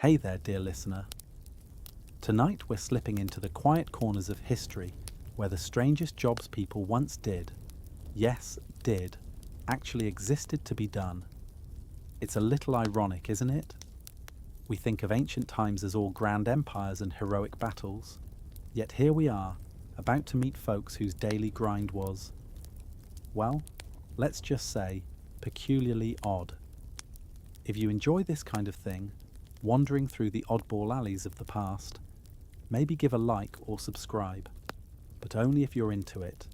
Hey there, dear listener. Tonight we're slipping into the quiet corners of history where the strangest jobs people once did, yes, did, actually existed to be done. It's a little ironic, isn't it? We think of ancient times as all grand empires and heroic battles, yet here we are, about to meet folks whose daily grind was, well, let's just say, peculiarly odd. If you enjoy this kind of thing, wandering through the oddball alleys of the past, maybe give a like or subscribe, but only if you're into it.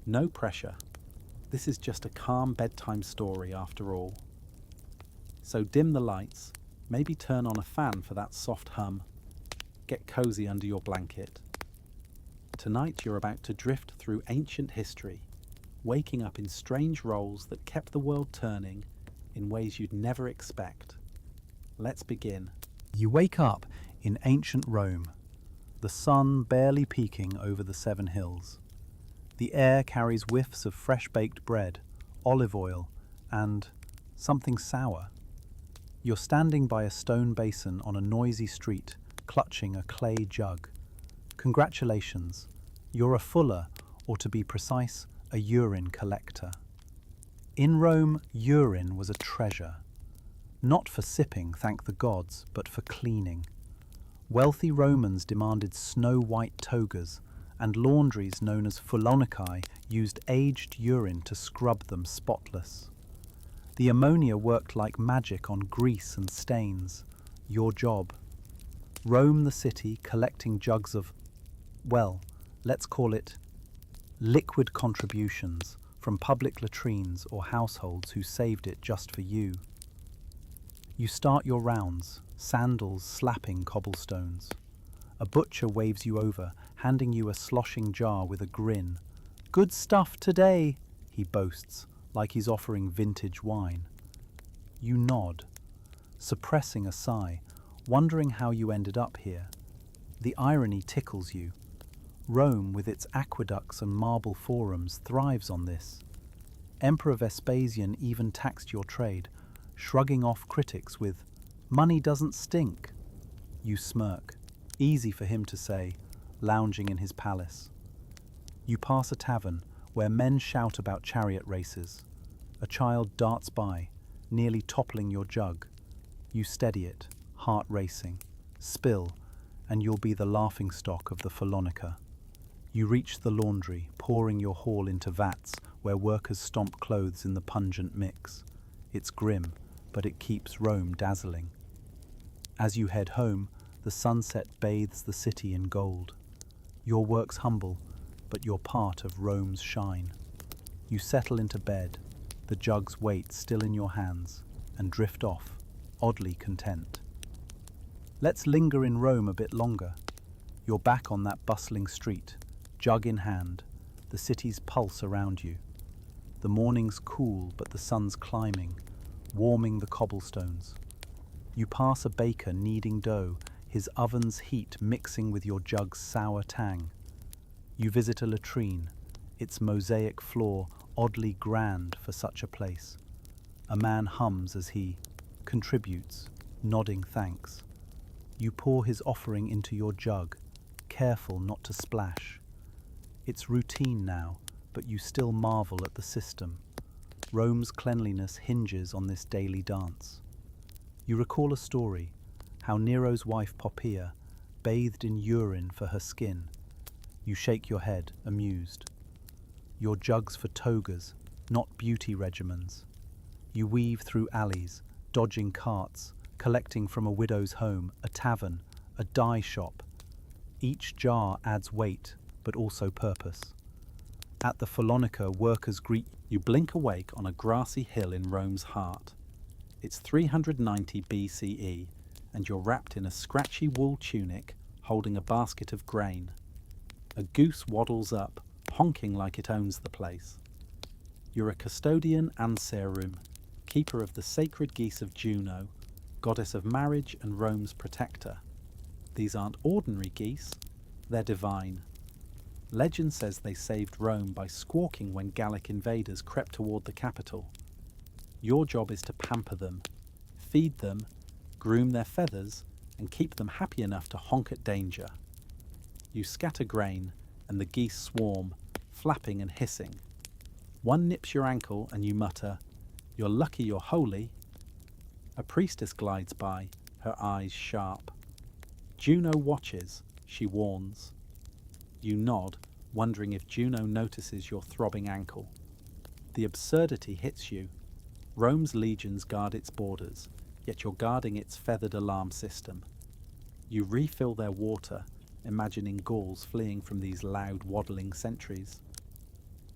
No pressure. This is just a calm bedtime story after all. So dim the lights, maybe turn on a fan for that soft hum. Get cozy under your blanket. Tonight you're about to drift through ancient history, waking up in strange roles that kept the world turning in ways you'd never expect. Let's begin. You wake up in ancient Rome, the sun barely peeking over the 7 hills. The air carries whiffs of fresh-baked bread, olive oil, and something sour. You're standing by a stone basin on a noisy street, clutching a clay jug. Congratulations, you're a fuller, or to be precise, a urine collector. In Rome, urine was a treasure. Not for sipping, thank the gods, but for cleaning. Wealthy Romans demanded snow-white togas, and laundries known as fulonicae used aged urine to scrub them spotless. The ammonia worked like magic on grease and stains. Your job. Roam the city collecting jugs of, well, let's call it liquid contributions from public latrines or households who saved it just for you. You start your rounds, sandals slapping cobblestones. A butcher waves you over, handing you a sloshing jar with a grin. "Good stuff today," he boasts, like he's offering vintage wine. You nod, suppressing a sigh, wondering how you ended up here. The irony tickles you. Rome, with its aqueducts and marble forums, thrives on this. Emperor Vespasian even taxed your trade, shrugging off critics with, "Money doesn't stink." You smirk, easy for him to say, lounging in his palace. You pass a tavern where men shout about chariot races. A child darts by, nearly toppling your jug. You steady it, heart racing. Spill, and you'll be the laughingstock of the Phalonica. You reach the laundry, pouring your haul into vats where workers stomp clothes in the pungent mix. It's grim, but it keeps Rome dazzling. As you head home, the sunset bathes the city in gold. Your work's humble, but you're part of Rome's shine. You settle into bed, the jug's weight still in your hands, and drift off, oddly content. Let's linger in Rome a bit longer. You're back on that bustling street, jug in hand, the city's pulse around you. The morning's cool, but the sun's climbing, warming the cobblestones. You pass a baker kneading dough, his oven's heat mixing with your jug's sour tang. You visit a latrine, its mosaic floor oddly grand for such a place. A man hums as he contributes, nodding thanks. You pour his offering into your jug, careful not to splash. It's routine now, but you still marvel at the system. Rome's cleanliness hinges on this daily dance. You recall a story, how Nero's wife Poppaea bathed in urine for her skin. You shake your head, amused. Your jug's for togas, not beauty regimens. You weave through alleys, dodging carts, collecting from a widow's home, a tavern, a dye shop. Each jar adds weight, but also purpose. At the Phalonica, workers greet you. You blink awake on a grassy hill in Rome's heart. It's 390 BCE, and you're wrapped in a scratchy wool tunic, holding a basket of grain. A goose waddles up, honking like it owns the place. You're a custodian anserum, keeper of the sacred geese of Juno, goddess of marriage and Rome's protector. These aren't ordinary geese, they're divine. Legend says they saved Rome by squawking when Gallic invaders crept toward the capital. Your job is to pamper them, feed them, groom their feathers, and keep them happy enough to honk at danger. You scatter grain, and the geese swarm, flapping and hissing. One nips your ankle, and you mutter, "You're lucky you're holy." A priestess glides by, her eyes sharp. Juno watches, she warns. You nod, wondering if Juno notices your throbbing ankle. The absurdity hits you. Rome's legions guard its borders, yet you're guarding its feathered alarm system. You refill their water, imagining Gauls fleeing from these loud, waddling sentries.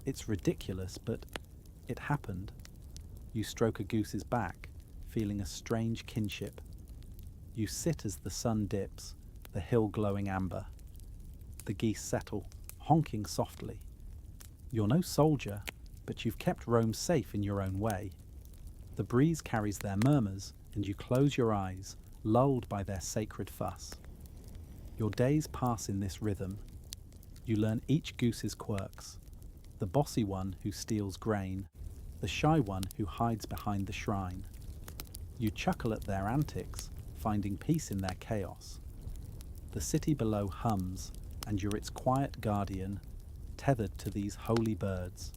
It's ridiculous, but it happened. You stroke a goose's back, feeling a strange kinship. You sit as the sun dips, the hill glowing amber. The geese settle, honking softly. You're no soldier, but you've kept Rome safe in your own way. The breeze carries their murmurs, and you close your eyes, lulled by their sacred fuss. Your days pass in this rhythm. You learn each goose's quirks. The bossy one who steals grain, the shy one who hides behind the shrine. You chuckle at their antics, finding peace in their chaos. The city below hums, and you're its quiet guardian, tethered to these holy birds.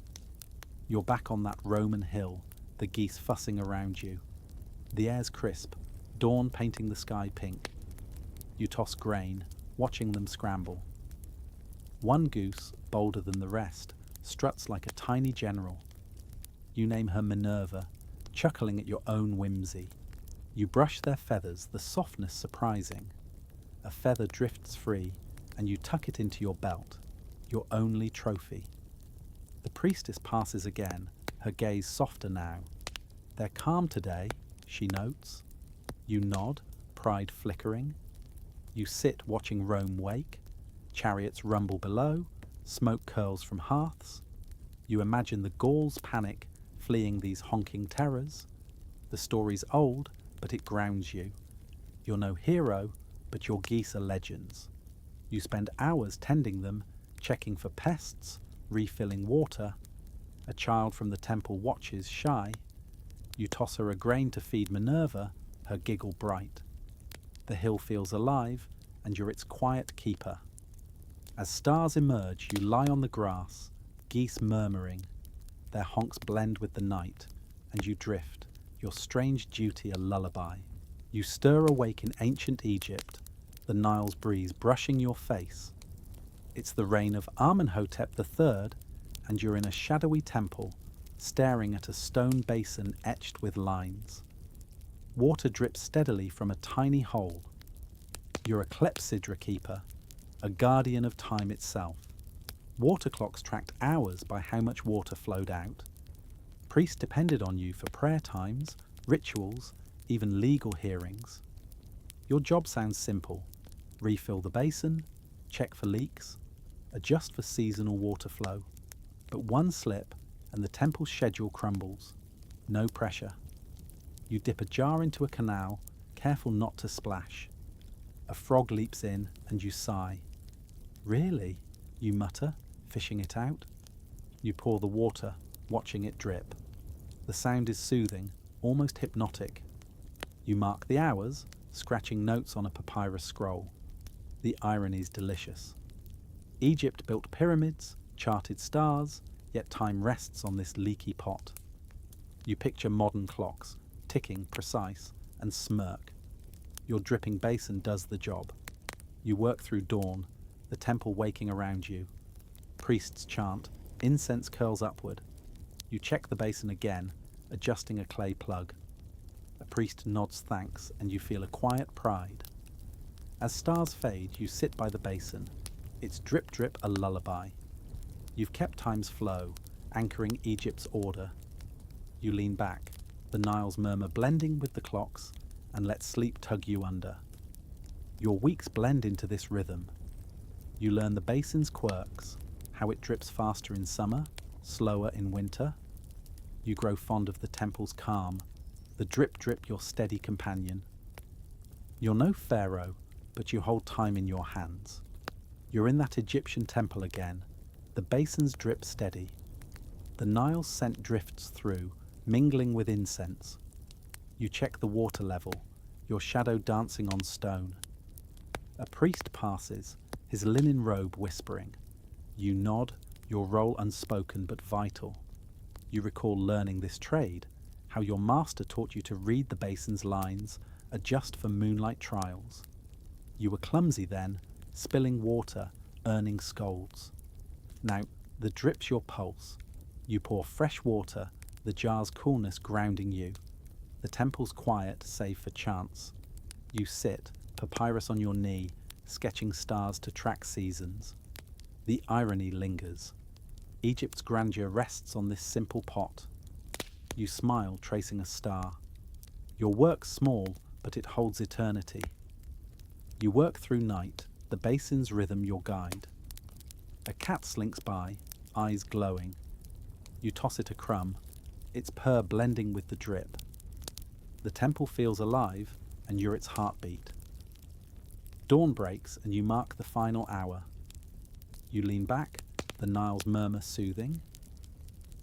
You're back on that Roman hill, the geese fussing around you. The air's crisp, dawn painting the sky pink. You toss grain, watching them scramble. One goose, bolder than the rest, struts like a tiny general. You name her Minerva, chuckling at your own whimsy. You brush their feathers, the softness surprising. A feather drifts free, and you tuck it into your belt, your only trophy. The priestess passes again, her gaze softer now. "They're calm today," she notes. You nod, pride flickering. You sit watching Rome wake. Chariots rumble below, smoke curls from hearths. You imagine the Gauls panic, fleeing these honking terrors. The story's old, but it grounds you. You're no hero, but your geese are legends. You spend hours tending them, checking for pests, refilling water. A child from the temple watches shy. You toss her a grain to feed Minerva, her giggle bright. The hill feels alive, and you're its quiet keeper. As stars emerge, you lie on the grass, geese murmuring. Their honks blend with the night, and you drift, your strange duty a lullaby. You stir awake in ancient Egypt, the Nile's breeze brushing your face. It's the reign of Amenhotep III, and you're in a shadowy temple, staring at a stone basin etched with lines. Water drips steadily from a tiny hole. You're a clepsydra keeper, a guardian of time itself. Water clocks tracked hours by how much water flowed out. Priests depended on you for prayer times, rituals, even legal hearings. Your job sounds simple. Refill the basin, check for leaks, adjust for seasonal water flow. But one slip and the temple's schedule crumbles. No pressure. You dip a jar into a canal, careful not to splash. A frog leaps in and you sigh. "Really?" you mutter, fishing it out. You pour the water, watching it drip. The sound is soothing, almost hypnotic. You mark the hours, scratching notes on a papyrus scroll. The irony's delicious. Egypt built pyramids, charted stars, yet time rests on this leaky pot. You picture modern clocks, ticking precise, and smirk. Your dripping basin does the job. You work through dawn, the temple waking around you. Priests chant, incense curls upward. You check the basin again, adjusting a clay plug. A priest nods thanks, and you feel a quiet pride. As stars fade, you sit by the basin. Its drip drip a lullaby. You've kept time's flow, anchoring Egypt's order. You lean back, the Nile's murmur blending with the clocks, and let sleep tug you under. Your weeks blend into this rhythm. You learn the basin's quirks, how it drips faster in summer, slower in winter. You grow fond of the temple's calm, the drip drip your steady companion. You're no pharaoh, but you hold time in your hands. You're in that Egyptian temple again, the basin's drip steady. The Nile's scent drifts through, mingling with incense. You check the water level, your shadow dancing on stone. A priest passes, his linen robe whispering. You nod, your role unspoken but vital. You recall learning this trade, how your master taught you to read the basin's lines, adjust for moonlight trials. You were clumsy then, spilling water, earning scolds. Now, the drip's your pulse. You pour fresh water, the jar's coolness grounding you. The temple's quiet, save for chance. You sit, papyrus on your knee, sketching stars to track seasons. The irony lingers. Egypt's grandeur rests on this simple pot. You smile, tracing a star. Your work's small, but it holds eternity. You work through night, the basin's rhythm your guide. A cat slinks by, eyes glowing. You toss it a crumb, its purr blending with the drip. The temple feels alive, and you're its heartbeat. Dawn breaks, and you mark the final hour. You lean back, the Nile's murmur soothing.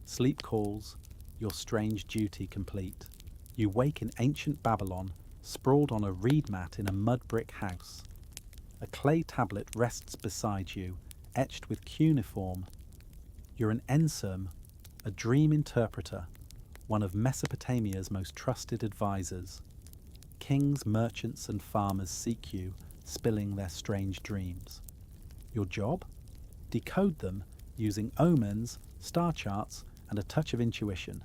Sleep calls, your strange duty complete. You wake in ancient Babylon, sprawled on a reed mat in a mud brick house. A clay tablet rests beside you, etched with cuneiform. You're an ensem, a dream interpreter, one of Mesopotamia's most trusted advisors. Kings, merchants, and farmers seek you, spilling their strange dreams. Your job? Decode them using omens, star charts, and a touch of intuition.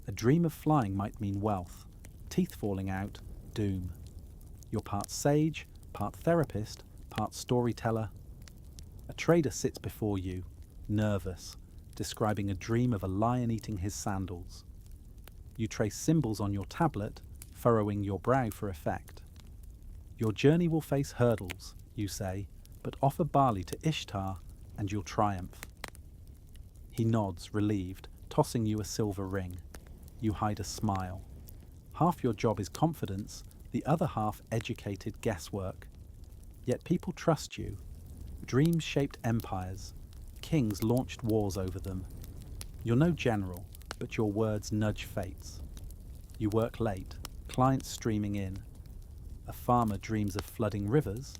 A dream of flying might mean wealth, teeth falling out, doom. You're part sage, part therapist, part storyteller. A trader sits before you, nervous, describing a dream of a lion eating his sandals. You trace symbols on your tablet, furrowing your brow for effect. Your journey will face hurdles, you say, but offer barley to Ishtar and you'll triumph. He nods, relieved, tossing you a silver ring. You hide a smile. Half your job is confidence, the other half educated guesswork. Yet people trust you. Dreams shaped empires. Kings launched wars over them. You're no general, but your words nudge fates. You work late, clients streaming in. A farmer dreams of flooding rivers,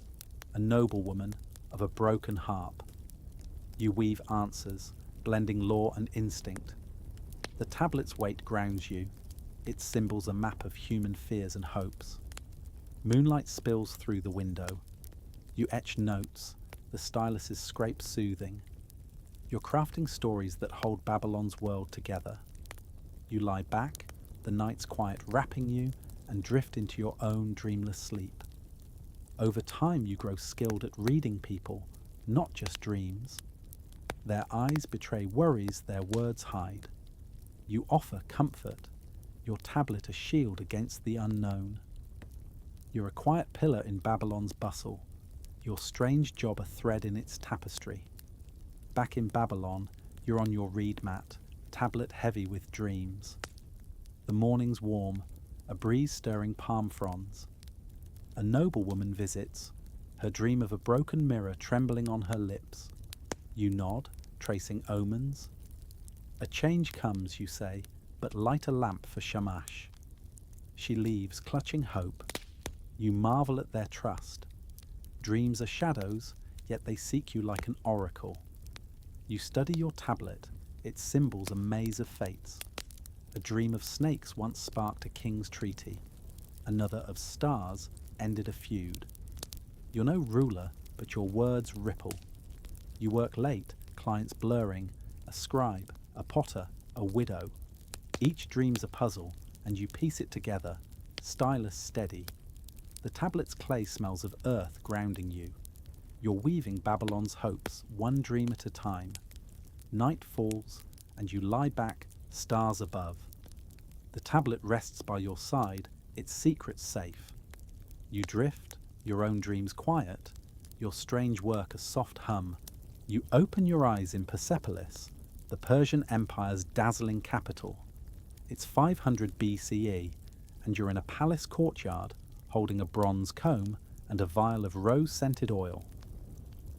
a noblewoman of a broken harp. You weave answers, blending law and instinct. The tablet's weight grounds you, its symbols a map of human fears and hopes. Moonlight spills through the window. You etch notes, the stylus's scrape soothing. You're crafting stories that hold Babylon's world together. You lie back, the night's quiet wrapping you, and drift into your own dreamless sleep. Over time you grow skilled at reading people, not just dreams. Their eyes betray worries their words hide. You offer comfort, your tablet a shield against the unknown. You're a quiet pillar in Babylon's bustle, your strange job a thread in its tapestry. Back in Babylon, you're on your reed mat, tablet heavy with dreams. The morning's warm, a breeze stirring palm fronds. A noblewoman visits, her dream of a broken mirror trembling on her lips. You nod, tracing omens. A change comes, you say, but light a lamp for Shamash. She leaves, clutching hope. You marvel at their trust. Dreams are shadows, yet they seek you like an oracle. You study your tablet, its symbols a maze of fates. A dream of snakes once sparked a king's treaty. Another of stars ended a feud. You're no ruler, but your words ripple. You work late, clients blurring, a scribe, a potter, a widow. Each dream's a puzzle, and you piece it together, stylus steady. The tablet's clay smells of earth grounding you. You're weaving Babylon's hopes, one dream at a time. Night falls, and you lie back, stars above. The tablet rests by your side, its secrets safe. You drift, your own dreams quiet, your strange work a soft hum. You open your eyes in Persepolis, the Persian Empire's dazzling capital. It's 500 BCE, and you're in a palace courtyard, holding a bronze comb and a vial of rose-scented oil.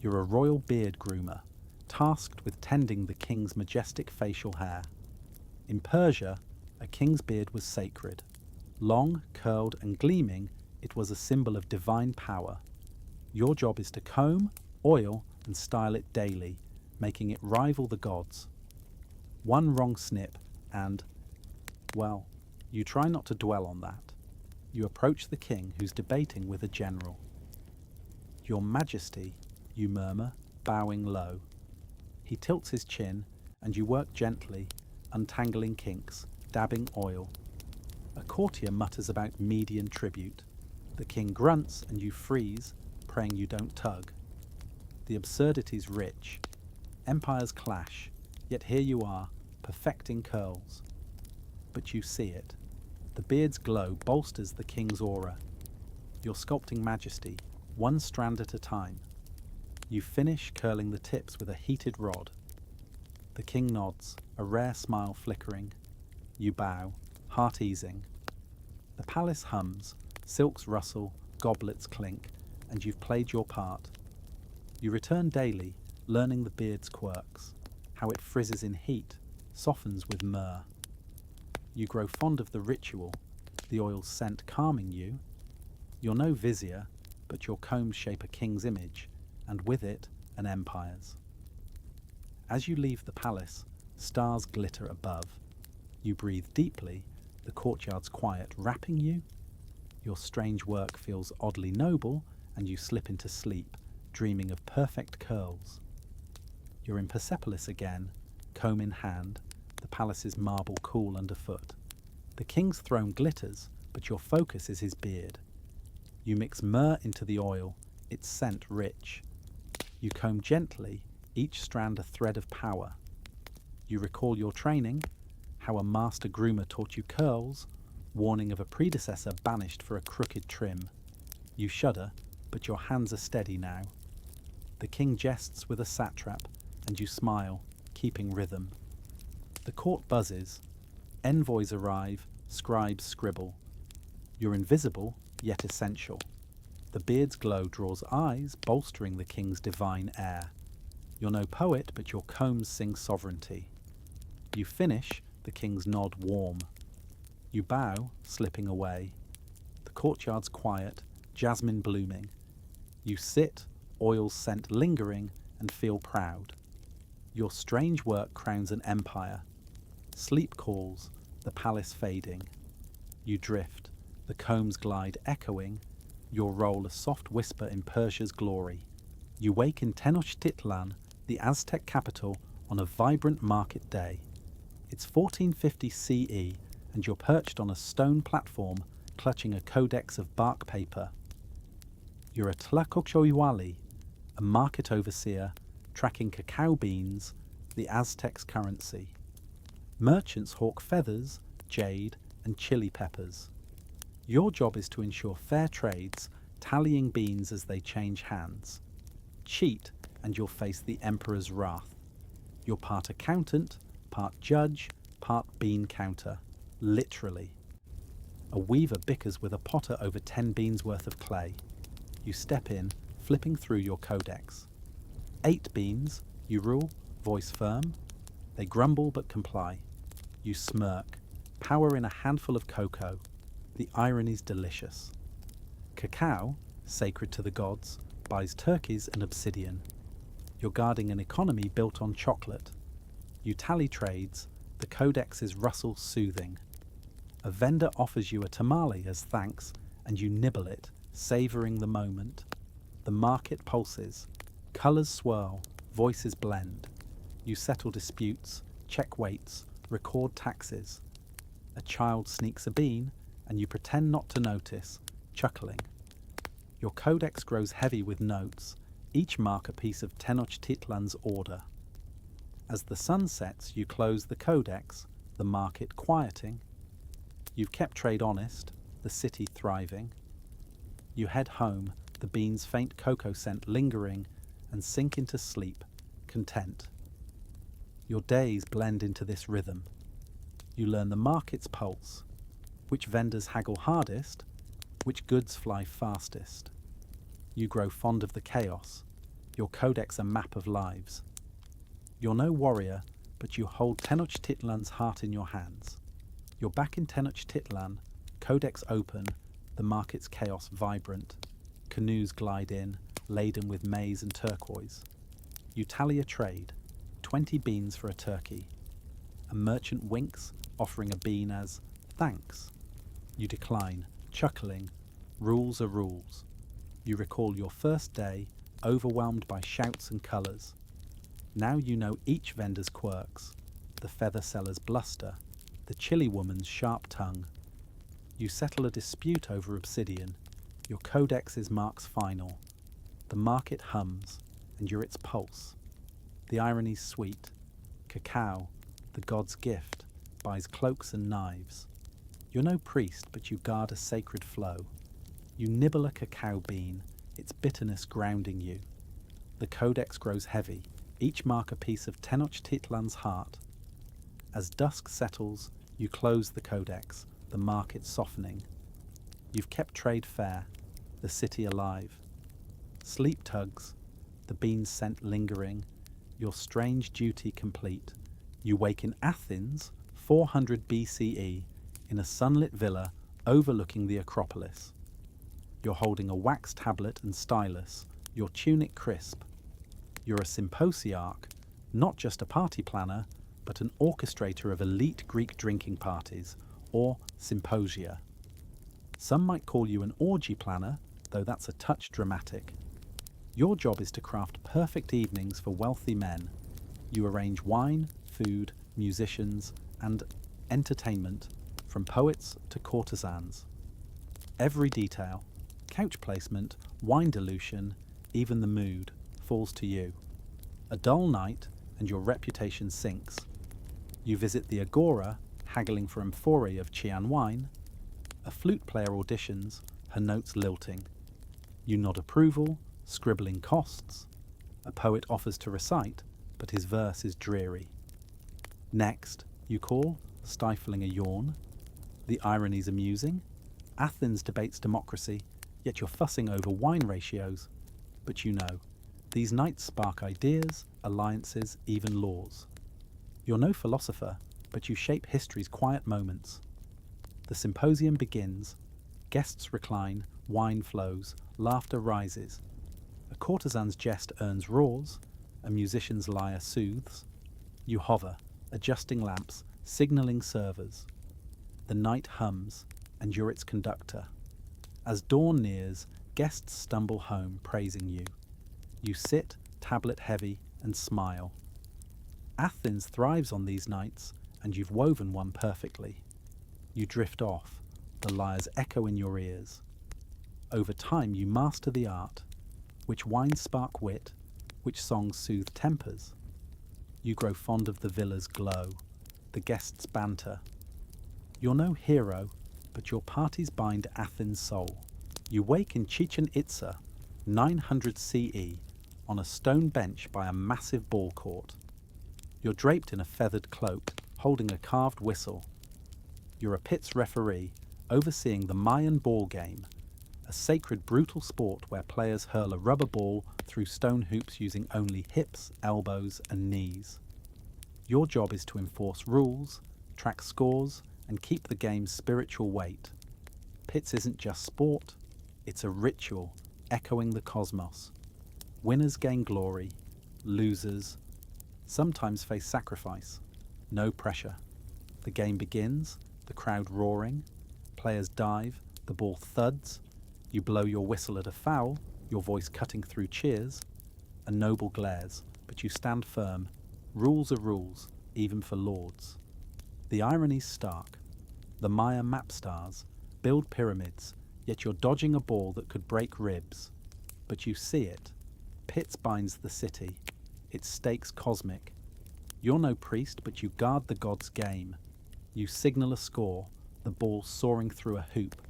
You're a royal beard groomer, tasked with tending the king's majestic facial hair. In Persia, a king's beard was sacred. Long, curled, and gleaming, it was a symbol of divine power. Your job is to comb, oil, and style it daily, making it rival the gods. One wrong snip, and, well, you try not to dwell on that. You approach the king, who's debating with a general. "Your Majesty," you murmur, bowing low. He tilts his chin, and you work gently, untangling kinks, dabbing oil. A courtier mutters about Median tribute. The king grunts, and you freeze, praying you don't tug. The absurdity's rich. Empires clash, yet here you are, perfecting curls. But you see it. The beard's glow bolsters the king's aura. You're sculpting majesty, one strand at a time. You finish curling the tips with a heated rod. The king nods, a rare smile flickering. You bow, heart easing. The palace hums, silks rustle, goblets clink, and you've played your part. You return daily, learning the beard's quirks, how it frizzes in heat, softens with myrrh. You grow fond of the ritual, the oil's scent calming you. You're no vizier, but your combs shape a king's image, and with it, an empire's. As you leave the palace, stars glitter above. You breathe deeply, the courtyard's quiet wrapping you. Your strange work feels oddly noble, and you slip into sleep, dreaming of perfect curls. You're in Persepolis again, comb in hand, the palace's marble cool underfoot. The king's throne glitters, but your focus is his beard. You mix myrrh into the oil, its scent rich. You comb gently, each strand a thread of power. You recall your training, how a master groomer taught you curls, warning of a predecessor banished for a crooked trim. You shudder, but your hands are steady now. The king jests with a satrap, and you smile, keeping rhythm. The court buzzes. Envoys arrive, scribes scribble. You're invisible, yet essential. The beard's glow draws eyes, bolstering the king's divine air. You're no poet, but your combs sing sovereignty. You finish, the king's nod warm. You bow, slipping away. The courtyard's quiet, jasmine blooming. You sit, oil's scent lingering, and feel proud. Your strange work crowns an empire. Sleep calls, the palace fading. You drift, the combs glide echoing, your role a soft whisper in Persia's glory. You wake in Tenochtitlan, the Aztec capital, on a vibrant market day. It's 1450 CE, and you're perched on a stone platform, clutching a codex of bark paper. You're a Tlacochoiwali, a market overseer, tracking cacao beans, the Aztecs' currency. Merchants hawk feathers, jade, and chili peppers. Your job is to ensure fair trades, tallying beans as they change hands. Cheat, and you'll face the emperor's wrath. You're part accountant, part judge, part bean counter. Literally. A weaver bickers with a potter over 10 beans worth of clay. You step in, flipping through your codex. 8 beans, you rule, voice firm. They grumble but comply. You smirk, power in a handful of cocoa. The irony's delicious. Cacao, sacred to the gods, buys turkeys and obsidian. You're guarding an economy built on chocolate. You tally trades, the codex's rustle soothing. A vendor offers you a tamale as thanks, and you nibble it, savouring the moment. The market pulses. Colours swirl, voices blend. You settle disputes, check weights, record taxes. A child sneaks a bean, and you pretend not to notice, chuckling. Your codex grows heavy with notes, each mark a piece of Tenochtitlan's order. As the sun sets, you close the codex, the market quieting. You've kept trade honest, the city thriving. You head home, the beans' faint cocoa scent lingering, and sink into sleep, content. Your days blend into this rhythm. You learn the market's pulse, which vendors haggle hardest, which goods fly fastest. You grow fond of the chaos, your codex a map of lives. You're no warrior, but you hold Tenochtitlan's heart in your hands. You're back in Tenochtitlan, codex open, the market's chaos vibrant. Canoes glide in, laden with maize and turquoise. You tally a trade, 20 beans for a turkey. A merchant winks, offering a bean as thanks. You decline, chuckling. Rules are rules. You recall your first day, overwhelmed by shouts and colours. Now you know each vendor's quirks, the feather seller's bluster, the chilly woman's sharp tongue. You settle a dispute over obsidian. Your codex's marks final. The market hums, and you're its pulse. The irony's sweet. Cacao, the god's gift, buys cloaks and knives. You're no priest, but you guard a sacred flow. You nibble a cacao bean, its bitterness grounding you. The codex grows heavy, each mark a piece of Tenochtitlan's heart. As dusk settles, you close the codex, the market softening. You've kept trade fair, the city alive. Sleep tugs, the beans scent lingering, your strange duty complete. You wake in Athens, 400 BCE, in a sunlit villa overlooking the Acropolis. You're holding a wax tablet and stylus, your tunic crisp. You're a symposiarch, not just a party planner, but an orchestrator of elite Greek drinking parties, or symposia. Some might call you an orgy planner, though that's a touch dramatic. Your job is to craft perfect evenings for wealthy men. You arrange wine, food, musicians, and entertainment, from poets to courtesans. Every detail, couch placement, wine dilution, even the mood, falls to you. A dull night, and your reputation sinks. You visit the agora, haggling for amphorae of Chian wine. A flute player auditions, her notes lilting. You nod approval, scribbling costs. A poet offers to recite, but his verse is dreary. Next, you call, stifling a yawn. The irony's amusing. Athens debates democracy, yet you're fussing over wine ratios. But you know, these nights spark ideas, alliances, even laws. You're no philosopher, but you shape history's quiet moments. The symposium begins. Guests recline, wine flows, laughter rises. A courtesan's jest earns roars, a musician's lyre soothes. You hover, adjusting lamps, signalling servers. The night hums, and you're its conductor. As dawn nears, guests stumble home, praising you. You sit, tablet heavy, and smile. Athens thrives on these nights, and you've woven one perfectly. You drift off, the lyres echo in your ears. Over time you master the art. Which wines spark wit, which songs soothe tempers. You grow fond of the villa's glow, the guests' banter. You're no hero, but your parties bind Athens' soul. You wake in Chichen Itza, 900 CE, on a stone bench by a massive ball court. You're draped in a feathered cloak, holding a carved whistle. You're a pit's referee, overseeing the Mayan ball game, a sacred brutal sport where players hurl a rubber ball through stone hoops using only hips, elbows, and knees. Your job is to enforce rules, track scores, and keep the game's spiritual weight. Pits isn't just sport, it's a ritual echoing the cosmos. Winners gain glory, losers sometimes face sacrifice. No pressure. The game begins, the crowd roaring, players dive, the ball thuds, you blow your whistle at a foul, your voice cutting through cheers. A noble glares, but you stand firm. Rules are rules, even for lords. The irony's stark. The Maya map stars build pyramids, yet you're dodging a ball that could break ribs. But you see it. Pits binds the city, its stakes cosmic. You're no priest, but you guard the god's game. You signal a score, the ball soaring through a hoop.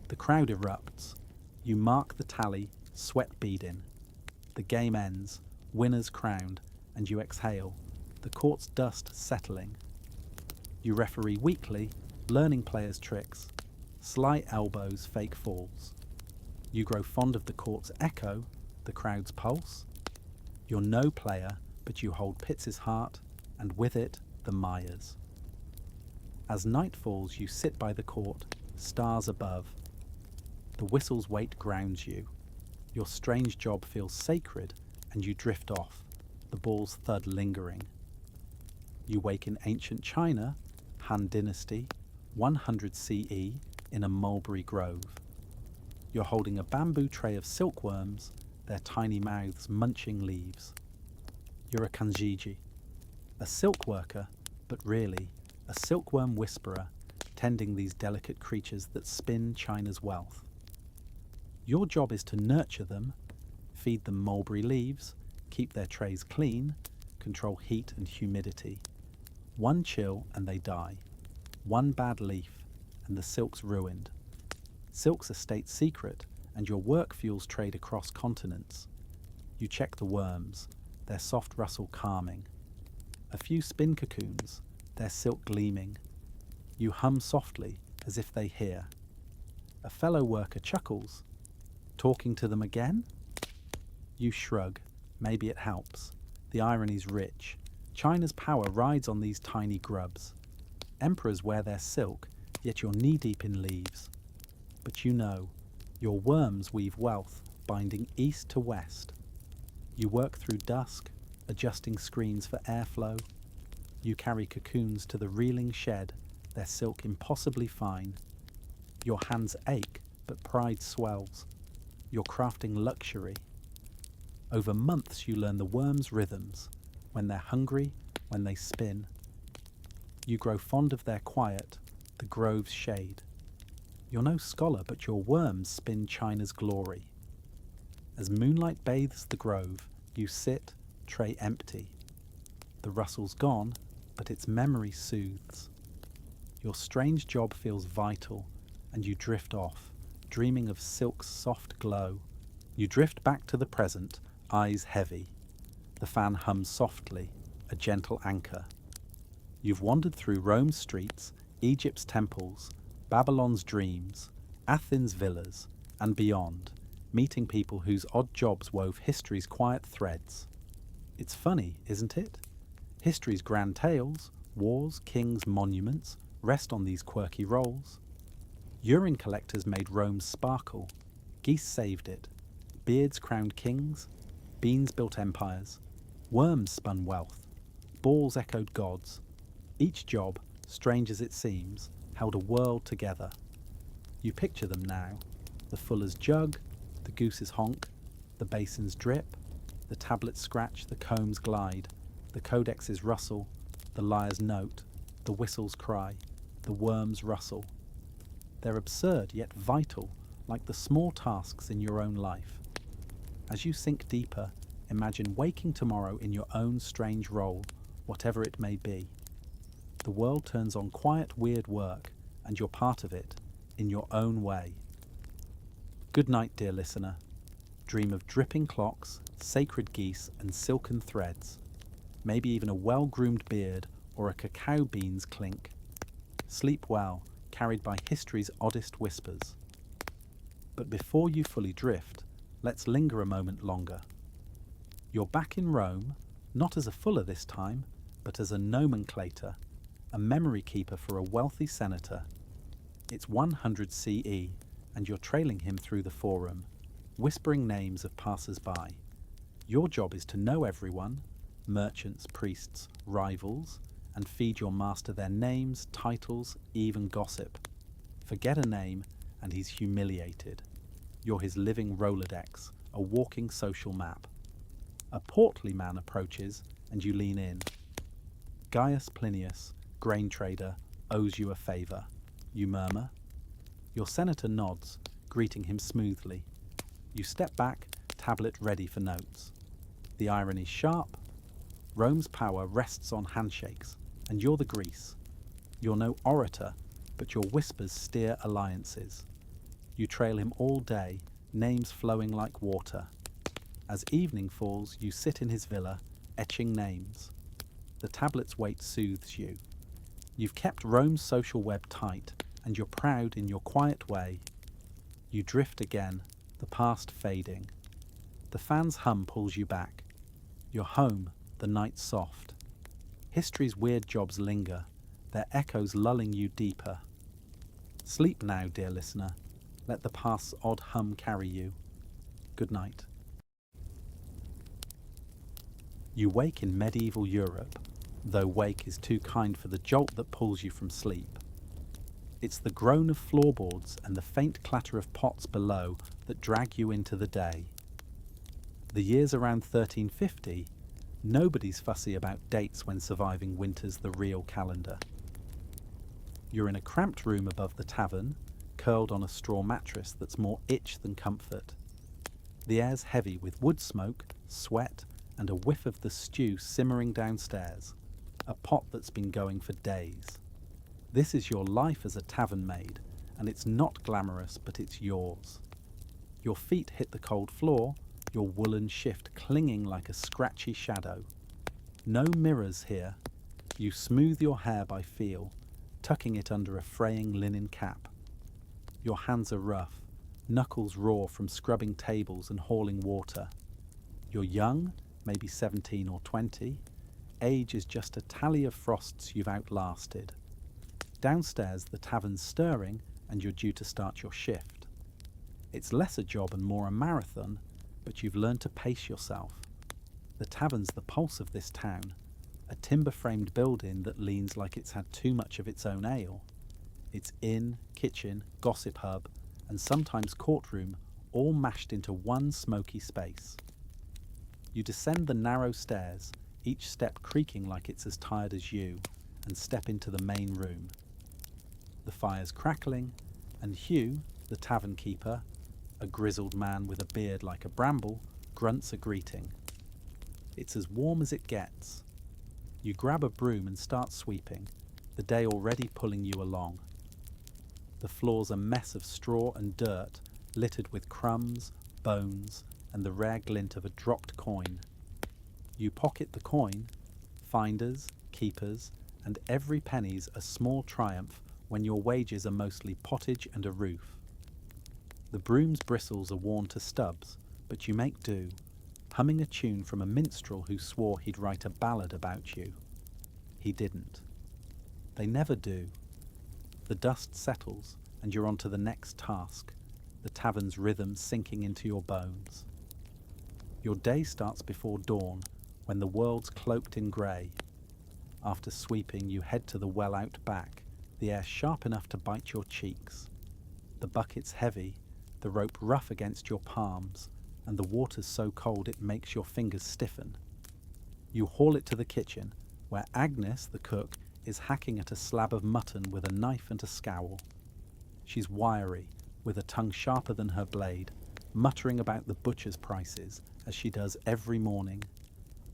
The crowd erupts. You mark the tally, sweat beading. The game ends, winners crowned, and you exhale, the court's dust settling. You referee weekly, learning players' tricks, sly elbows, fake falls. You grow fond of the court's echo, the crowd's pulse. You're no player, but you hold Pitt's heart, and with it, the Maya's. As night falls, you sit by the court, stars above. The whistle's weight grounds you. Your strange job feels sacred, and you drift off, the ball's thud lingering. You wake in ancient China, Han Dynasty, 100 CE, in a mulberry grove. You're holding a bamboo tray of silkworms, their tiny mouths munching leaves. You're a kanjiji, a silk worker, but really a silkworm whisperer, tending these delicate creatures that spin China's wealth. Your job is to nurture them, feed them mulberry leaves, keep their trays clean, control heat and humidity. One chill and they die. One bad leaf and the silk's ruined. Silk's a state secret, and your work fuels trade across continents. You check the worms, their soft rustle calming. A few spin cocoons, their silk gleaming. You hum softly as if they hear. A fellow worker chuckles. Talking to them again? You shrug. Maybe it helps. The irony's rich. China's power rides on these tiny grubs. Emperors wear their silk, yet you're knee-deep in leaves. But you know, your worms weave wealth, binding east to west. You work through dusk, adjusting screens for airflow. You carry cocoons to the reeling shed, their silk impossibly fine. Your hands ache, but pride swells. You're crafting luxury. Over months you learn the worms' rhythms, when they're hungry, when they spin. You grow fond of their quiet, the grove's shade. You're no scholar, but your worms spin China's glory. As moonlight bathes the grove, you sit, tray empty. The rustle's gone, but its memory soothes. Your strange job feels vital, and you drift off, dreaming of silk's soft glow. You drift back to the present, eyes heavy. The fan hums softly, a gentle anchor. You've wandered through Rome's streets, Egypt's temples, Babylon's dreams, Athens' villas, and beyond, meeting people whose odd jobs wove history's quiet threads. It's funny, isn't it? History's grand tales, wars, kings, monuments, rest on these quirky roles. Urine collectors made Rome sparkle. Geese saved it. Beards crowned kings. Beans built empires. Worms spun wealth. Balls echoed gods. Each job, strange as it seems, held a world together. You picture them now. The fuller's jug, the goose's honk, the basin's drip, the tablets scratch, the combs glide, the codex's rustle, the lyre's note, the whistle's cry, the worm's rustle. They're absurd yet vital, like the small tasks in your own life. As you sink deeper, imagine waking tomorrow in your own strange role, whatever it may be. The world turns on quiet, weird work, and you're part of it, in your own way. Good night, dear listener. Dream of dripping clocks, sacred geese, and silken threads. Maybe even a well-groomed beard or a cacao bean's clink. Sleep well, carried by history's oddest whispers. But before you fully drift, let's linger a moment longer. You're back in Rome, not as a fuller this time, but as a nomenclator, a memory keeper for a wealthy senator. It's 100 CE, and you're trailing him through the forum, whispering names of passers-by. Your job is to know everyone, merchants, priests, rivals, and feed your master their names, titles, even gossip. Forget a name, and he's humiliated. You're his living Rolodex, a walking social map. A portly man approaches, and you lean in. Gaius Plinius, grain trader, owes you a favour. You murmur. Your senator nods, greeting him smoothly. You step back, tablet ready for notes. The irony's sharp. Rome's power rests on handshakes, and you're the grease. You're no orator, but your whispers steer alliances. You trail him all day, names flowing like water. As evening falls, you sit in his villa, etching names. The tablet's weight soothes you. You've kept Rome's social web tight, and you're proud in your quiet way. You drift again, the past fading. The fan's hum pulls you back. You're home, the night's soft. History's weird jobs linger, their echoes lulling you deeper. Sleep now, dear listener. Let the past's odd hum carry you. Good night. You wake in medieval Europe, though wake is too kind for the jolt that pulls you from sleep. It's the groan of floorboards and the faint clatter of pots below that drag you into the day. The year's around 1350. Nobody's fussy about dates when surviving winter's the real calendar. You're in a cramped room above the tavern, curled on a straw mattress that's more itch than comfort. The air's heavy with wood smoke, sweat, and a whiff of the stew simmering downstairs, a pot that's been going for days. This is your life as a tavern maid, and it's not glamorous, but it's yours. Your feet hit the cold floor, your woolen shift clinging like a scratchy shadow. No mirrors here. You smooth your hair by feel, tucking it under a fraying linen cap. Your hands are rough, knuckles raw from scrubbing tables and hauling water. You're young, maybe 17 or 20. Age is just a tally of frosts you've outlasted. Downstairs, the tavern's stirring, and you're due to start your shift. It's less a job and more a marathon, but you've learned to pace yourself. The tavern's the pulse of this town, a timber-framed building that leans like it's had too much of its own ale. It's inn, kitchen, gossip hub, and sometimes courtroom, all mashed into one smoky space. You descend the narrow stairs, each step creaking like it's as tired as you, and step into the main room. The fire's crackling, and Hugh, the tavern keeper, a grizzled man with a beard like a bramble, grunts a greeting. It's as warm as it gets. You grab a broom and start sweeping, the day already pulling you along. The floor's a mess of straw and dirt, littered with crumbs, bones, and the rare glint of a dropped coin. You pocket the coin, finders, keepers, and every penny's a small triumph when your wages are mostly pottage and a roof. The broom's bristles are worn to stubs, but you make do, humming a tune from a minstrel who swore he'd write a ballad about you. He didn't. They never do. The dust settles, and you're on to the next task, the tavern's rhythm sinking into your bones. Your day starts before dawn, when the world's cloaked in grey. After sweeping, you head to the well out back, the air sharp enough to bite your cheeks. The bucket's heavy, the rope rough against your palms, and the water's so cold it makes your fingers stiffen. You haul it to the kitchen, where Agnes, the cook, is hacking at a slab of mutton with a knife and a scowl. She's wiry, with a tongue sharper than her blade, muttering about the butcher's prices, as she does every morning.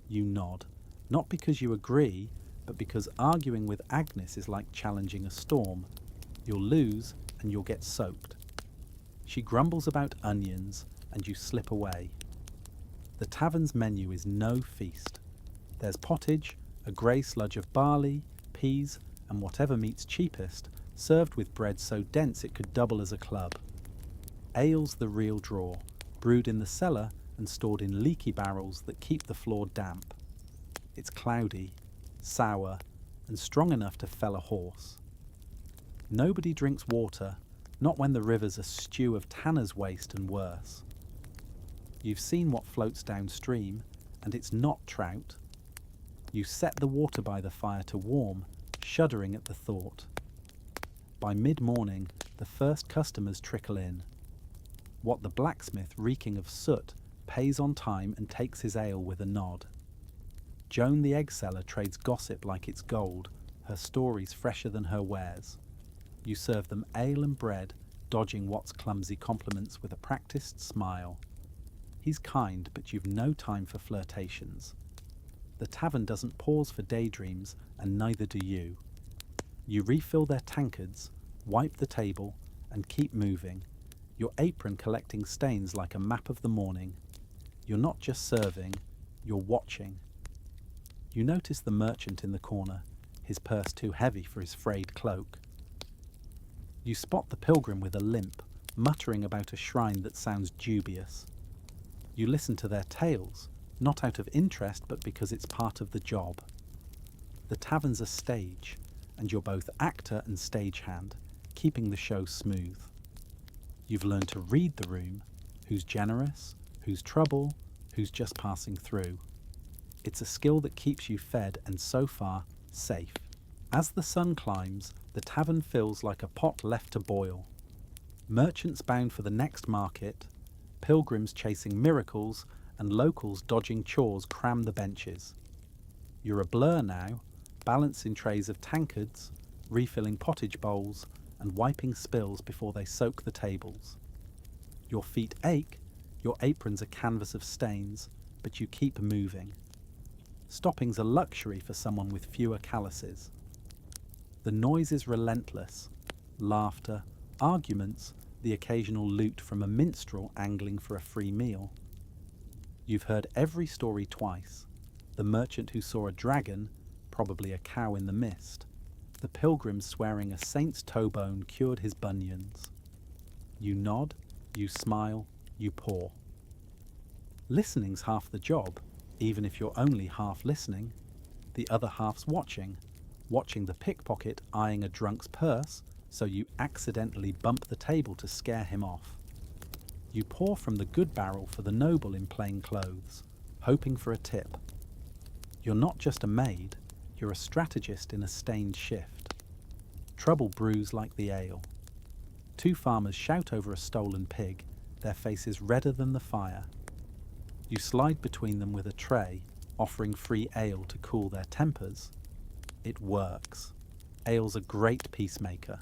You nod, not because you agree, but because arguing with Agnes is like challenging a storm. You'll lose, and you'll get soaked. She grumbles about onions, and you slip away. The tavern's menu is no feast. There's pottage, a grey sludge of barley, peas, and whatever meat's cheapest, served with bread so dense it could double as a club. Ale's the real draw, brewed in the cellar and stored in leaky barrels that keep the floor damp. It's cloudy, sour, and strong enough to fell a horse. Nobody drinks water, not when the river's a stew of tanner's waste and worse. You've seen what floats downstream, and it's not trout. You set the water by the fire to warm, shuddering at the thought. By mid-morning, the first customers trickle in. What the blacksmith, reeking of soot, pays on time and takes his ale with a nod. Joan the egg seller trades gossip like it's gold, her stories fresher than her wares. You serve them ale and bread, dodging Watt's clumsy compliments with a practiced smile. He's kind, but you've no time for flirtations. The tavern doesn't pause for daydreams, and neither do you. You refill their tankards, wipe the table, and keep moving, your apron collecting stains like a map of the morning. You're not just serving, you're watching. You notice the merchant in the corner, his purse too heavy for his frayed cloak. You spot the pilgrim with a limp, muttering about a shrine that sounds dubious. You listen to their tales, not out of interest but because it's part of the job. The tavern's a stage, and you're both actor and stagehand, keeping the show smooth. You've learned to read the room, who's generous, who's trouble, who's just passing through. It's a skill that keeps you fed and, so far, safe. As the sun climbs, the tavern feels like a pot left to boil. Merchants bound for the next market, pilgrims chasing miracles, and locals dodging chores cram the benches. You're a blur now, balancing trays of tankards, refilling pottage bowls, and wiping spills before they soak the tables. Your feet ache, your apron's a canvas of stains, but you keep moving. Stopping's a luxury for someone with fewer calluses. The noise is relentless. Laughter, arguments, the occasional loot from a minstrel angling for a free meal. You've heard every story twice. The merchant who saw a dragon, probably a cow in the mist. The pilgrim swearing a saint's toe bone cured his bunions. You nod, you smile, you pour. Listening's half the job, even if you're only half listening. The other half's watching the pickpocket eyeing a drunk's purse, so you accidentally bump the table to scare him off. You pour from the good barrel for the noble in plain clothes, hoping for a tip. You're not just a maid, you're a strategist in a stained shift. Trouble brews like the ale. Two farmers shout over a stolen pig, their faces redder than the fire. You slide between them with a tray, offering free ale to cool their tempers. It works. Ale's a great peacemaker.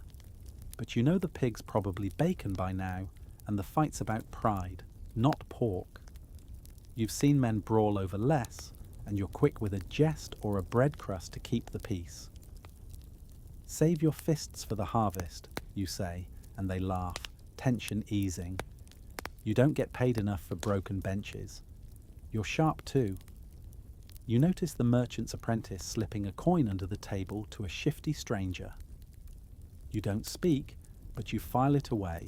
But you know the pig's probably bacon by now, and the fight's about pride, not pork. You've seen men brawl over less, and you're quick with a jest or a bread crust to keep the peace. Save your fists for the harvest, you say, and they laugh, tension easing. You don't get paid enough for broken benches. You're sharp too. You notice the merchant's apprentice slipping a coin under the table to a shifty stranger. You don't speak, but you file it away.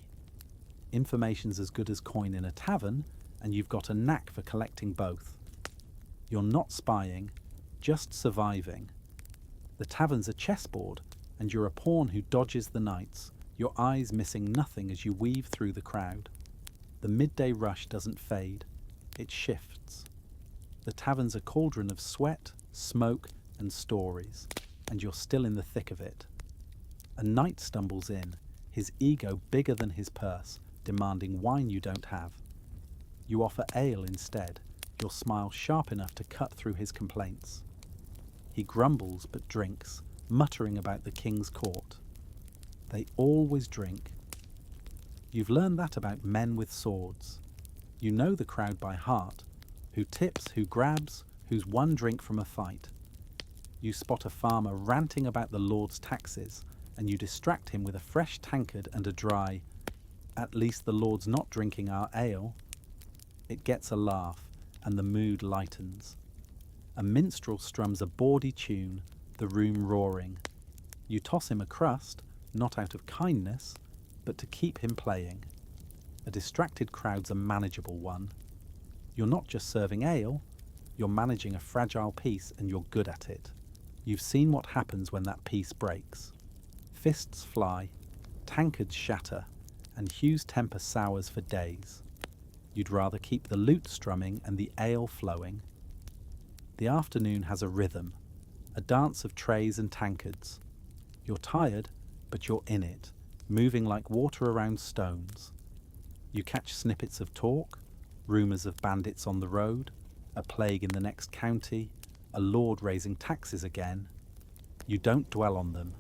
Information's as good as coin in a tavern, and you've got a knack for collecting both. You're not spying, just surviving. The tavern's a chessboard, and you're a pawn who dodges the knights, your eyes missing nothing as you weave through the crowd. The midday rush doesn't fade, it shifts. The tavern's a cauldron of sweat, smoke, and stories, and you're still in the thick of it. A knight stumbles in, his ego bigger than his purse, demanding wine you don't have. You offer ale instead, your smile sharp enough to cut through his complaints. He grumbles but drinks, muttering about the king's court. They always drink. You've learned that about men with swords. You know the crowd by heart, who tips, who grabs, who's one drink from a fight. You spot a farmer ranting about the Lord's taxes, and you distract him with a fresh tankard and a dry, "At least the Lord's not drinking our ale." It gets a laugh, and the mood lightens. A minstrel strums a bawdy tune, the room roaring. You toss him a crust, not out of kindness, but to keep him playing. A distracted crowd's a manageable one. You're not just serving ale, you're managing a fragile piece, and you're good at it. You've seen what happens when that piece breaks. Fists fly, tankards shatter, and Hugh's temper sours for days. You'd rather keep the lute strumming and the ale flowing. The afternoon has a rhythm, a dance of trays and tankards. You're tired, but you're in it, moving like water around stones. You catch snippets of talk, rumours of bandits on the road, a plague in the next county, a lord raising taxes again. You don't dwell on them.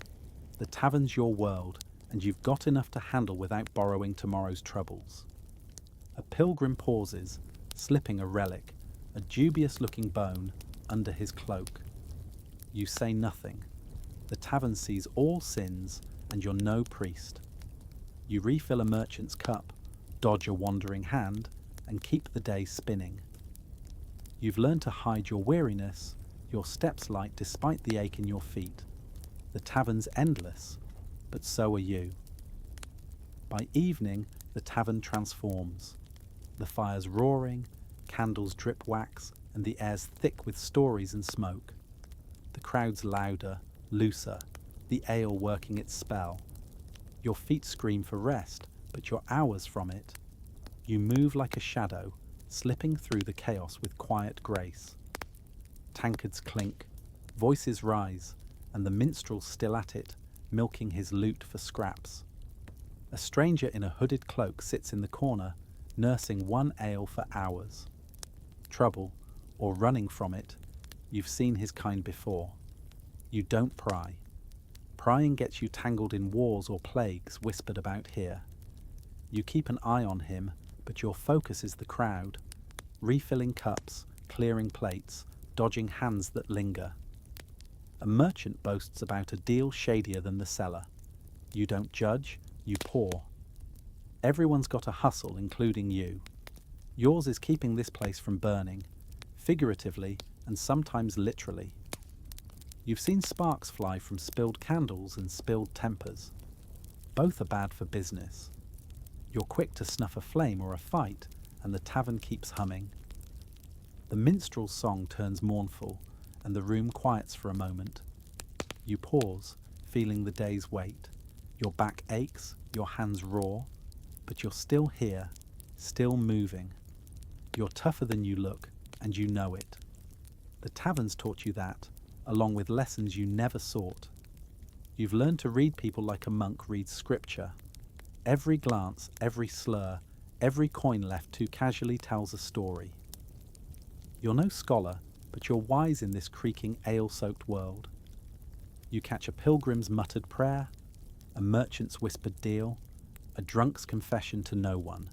The tavern's your world, and you've got enough to handle without borrowing tomorrow's troubles. A pilgrim pauses, slipping a relic, a dubious-looking bone, under his cloak. You say nothing. The tavern sees all sins, and you're no priest. You refill a merchant's cup, dodge a wandering hand, and keep the day spinning. You've learned to hide your weariness, your steps light despite the ache in your feet. The tavern's endless, but so are you. By evening, the tavern transforms. The fire's roaring, candles drip wax, and the air's thick with stories and smoke. The crowd's louder, looser, the ale working its spell. Your feet scream for rest, but you're hours from it. You move like a shadow, slipping through the chaos with quiet grace. Tankards clink, voices rise, and the minstrel's still at it, milking his loot for scraps. A stranger in a hooded cloak sits in the corner, nursing one ale for hours. Trouble, or running from it, you've seen his kind before. You don't pry. Prying gets you tangled in wars or plagues whispered about here. You keep an eye on him, but your focus is the crowd, refilling cups, clearing plates, dodging hands that linger. A merchant boasts about a deal shadier than the seller. You don't judge, you pour. Everyone's got a hustle, including you. Yours is keeping this place from burning, figuratively and sometimes literally. You've seen sparks fly from spilled candles and spilled tempers. Both are bad for business. You're quick to snuff a flame or a fight, and the tavern keeps humming. The minstrel's song turns mournful, and the room quiets for a moment. You pause, feeling the day's weight. Your back aches, your hands raw, but you're still here, still moving. You're tougher than you look, and you know it. The tavern's taught you that, along with lessons you never sought. You've learned to read people like a monk reads scripture. Every glance, every slur, every coin left too casually tells a story. You're no scholar, but you're wise in this creaking, ale-soaked world. You catch a pilgrim's muttered prayer, a merchant's whispered deal, a drunk's confession to no one.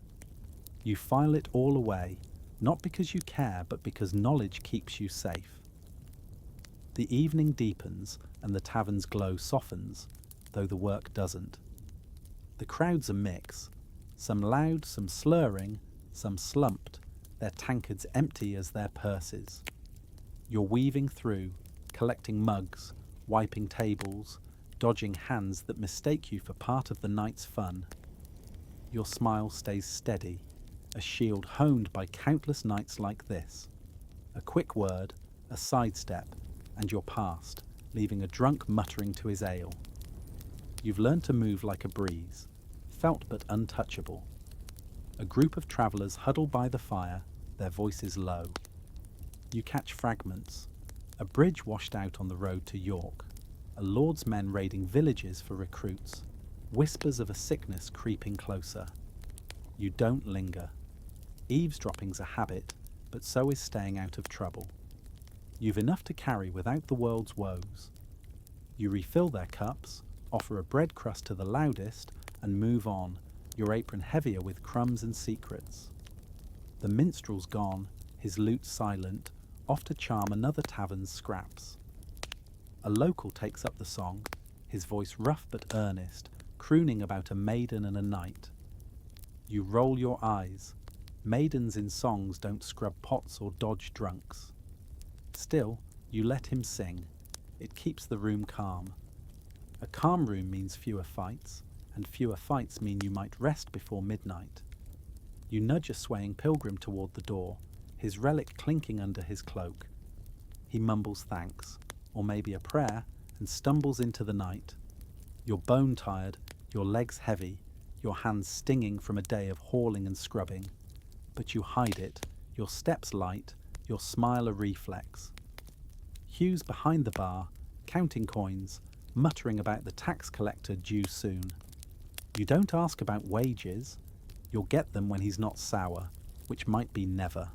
You file it all away, not because you care, but because knowledge keeps you safe. The evening deepens, and the tavern's glow softens, though the work doesn't. The crowd's a mix, some loud, some slurring, some slumped, their tankards empty as their purses. You're weaving through, collecting mugs, wiping tables, dodging hands that mistake you for part of the night's fun. Your smile stays steady, a shield honed by countless nights like this. A quick word, a sidestep, and you're past, leaving a drunk muttering to his ale. You've learned to move like a breeze, felt but untouchable. A group of travellers huddle by the fire, their voices low. You catch fragments, a bridge washed out on the road to York, a lord's men raiding villages for recruits, whispers of a sickness creeping closer. You don't linger. Eavesdropping's a habit, but so is staying out of trouble. You've enough to carry without the world's woes. You refill their cups, offer a bread crust to the loudest, and move on, your apron heavier with crumbs and secrets. The minstrel's gone, his lute silent, off to charm another tavern's scraps. A local takes up the song, his voice rough but earnest, crooning about a maiden and a knight. You roll your eyes. Maidens in songs don't scrub pots or dodge drunks. Still, you let him sing. It keeps the room calm. A calm room means fewer fights, and fewer fights mean you might rest before midnight. You nudge a swaying pilgrim toward the door, his relic clinking under his cloak. He mumbles thanks, or maybe a prayer, and stumbles into the night. You're bone-tired, your legs heavy, your hands stinging from a day of hauling and scrubbing. But you hide it, your steps light, your smile a reflex. Hugh's behind the bar, counting coins, muttering about the tax collector due soon. You don't ask about wages. You'll get them when he's not sour, which might be never.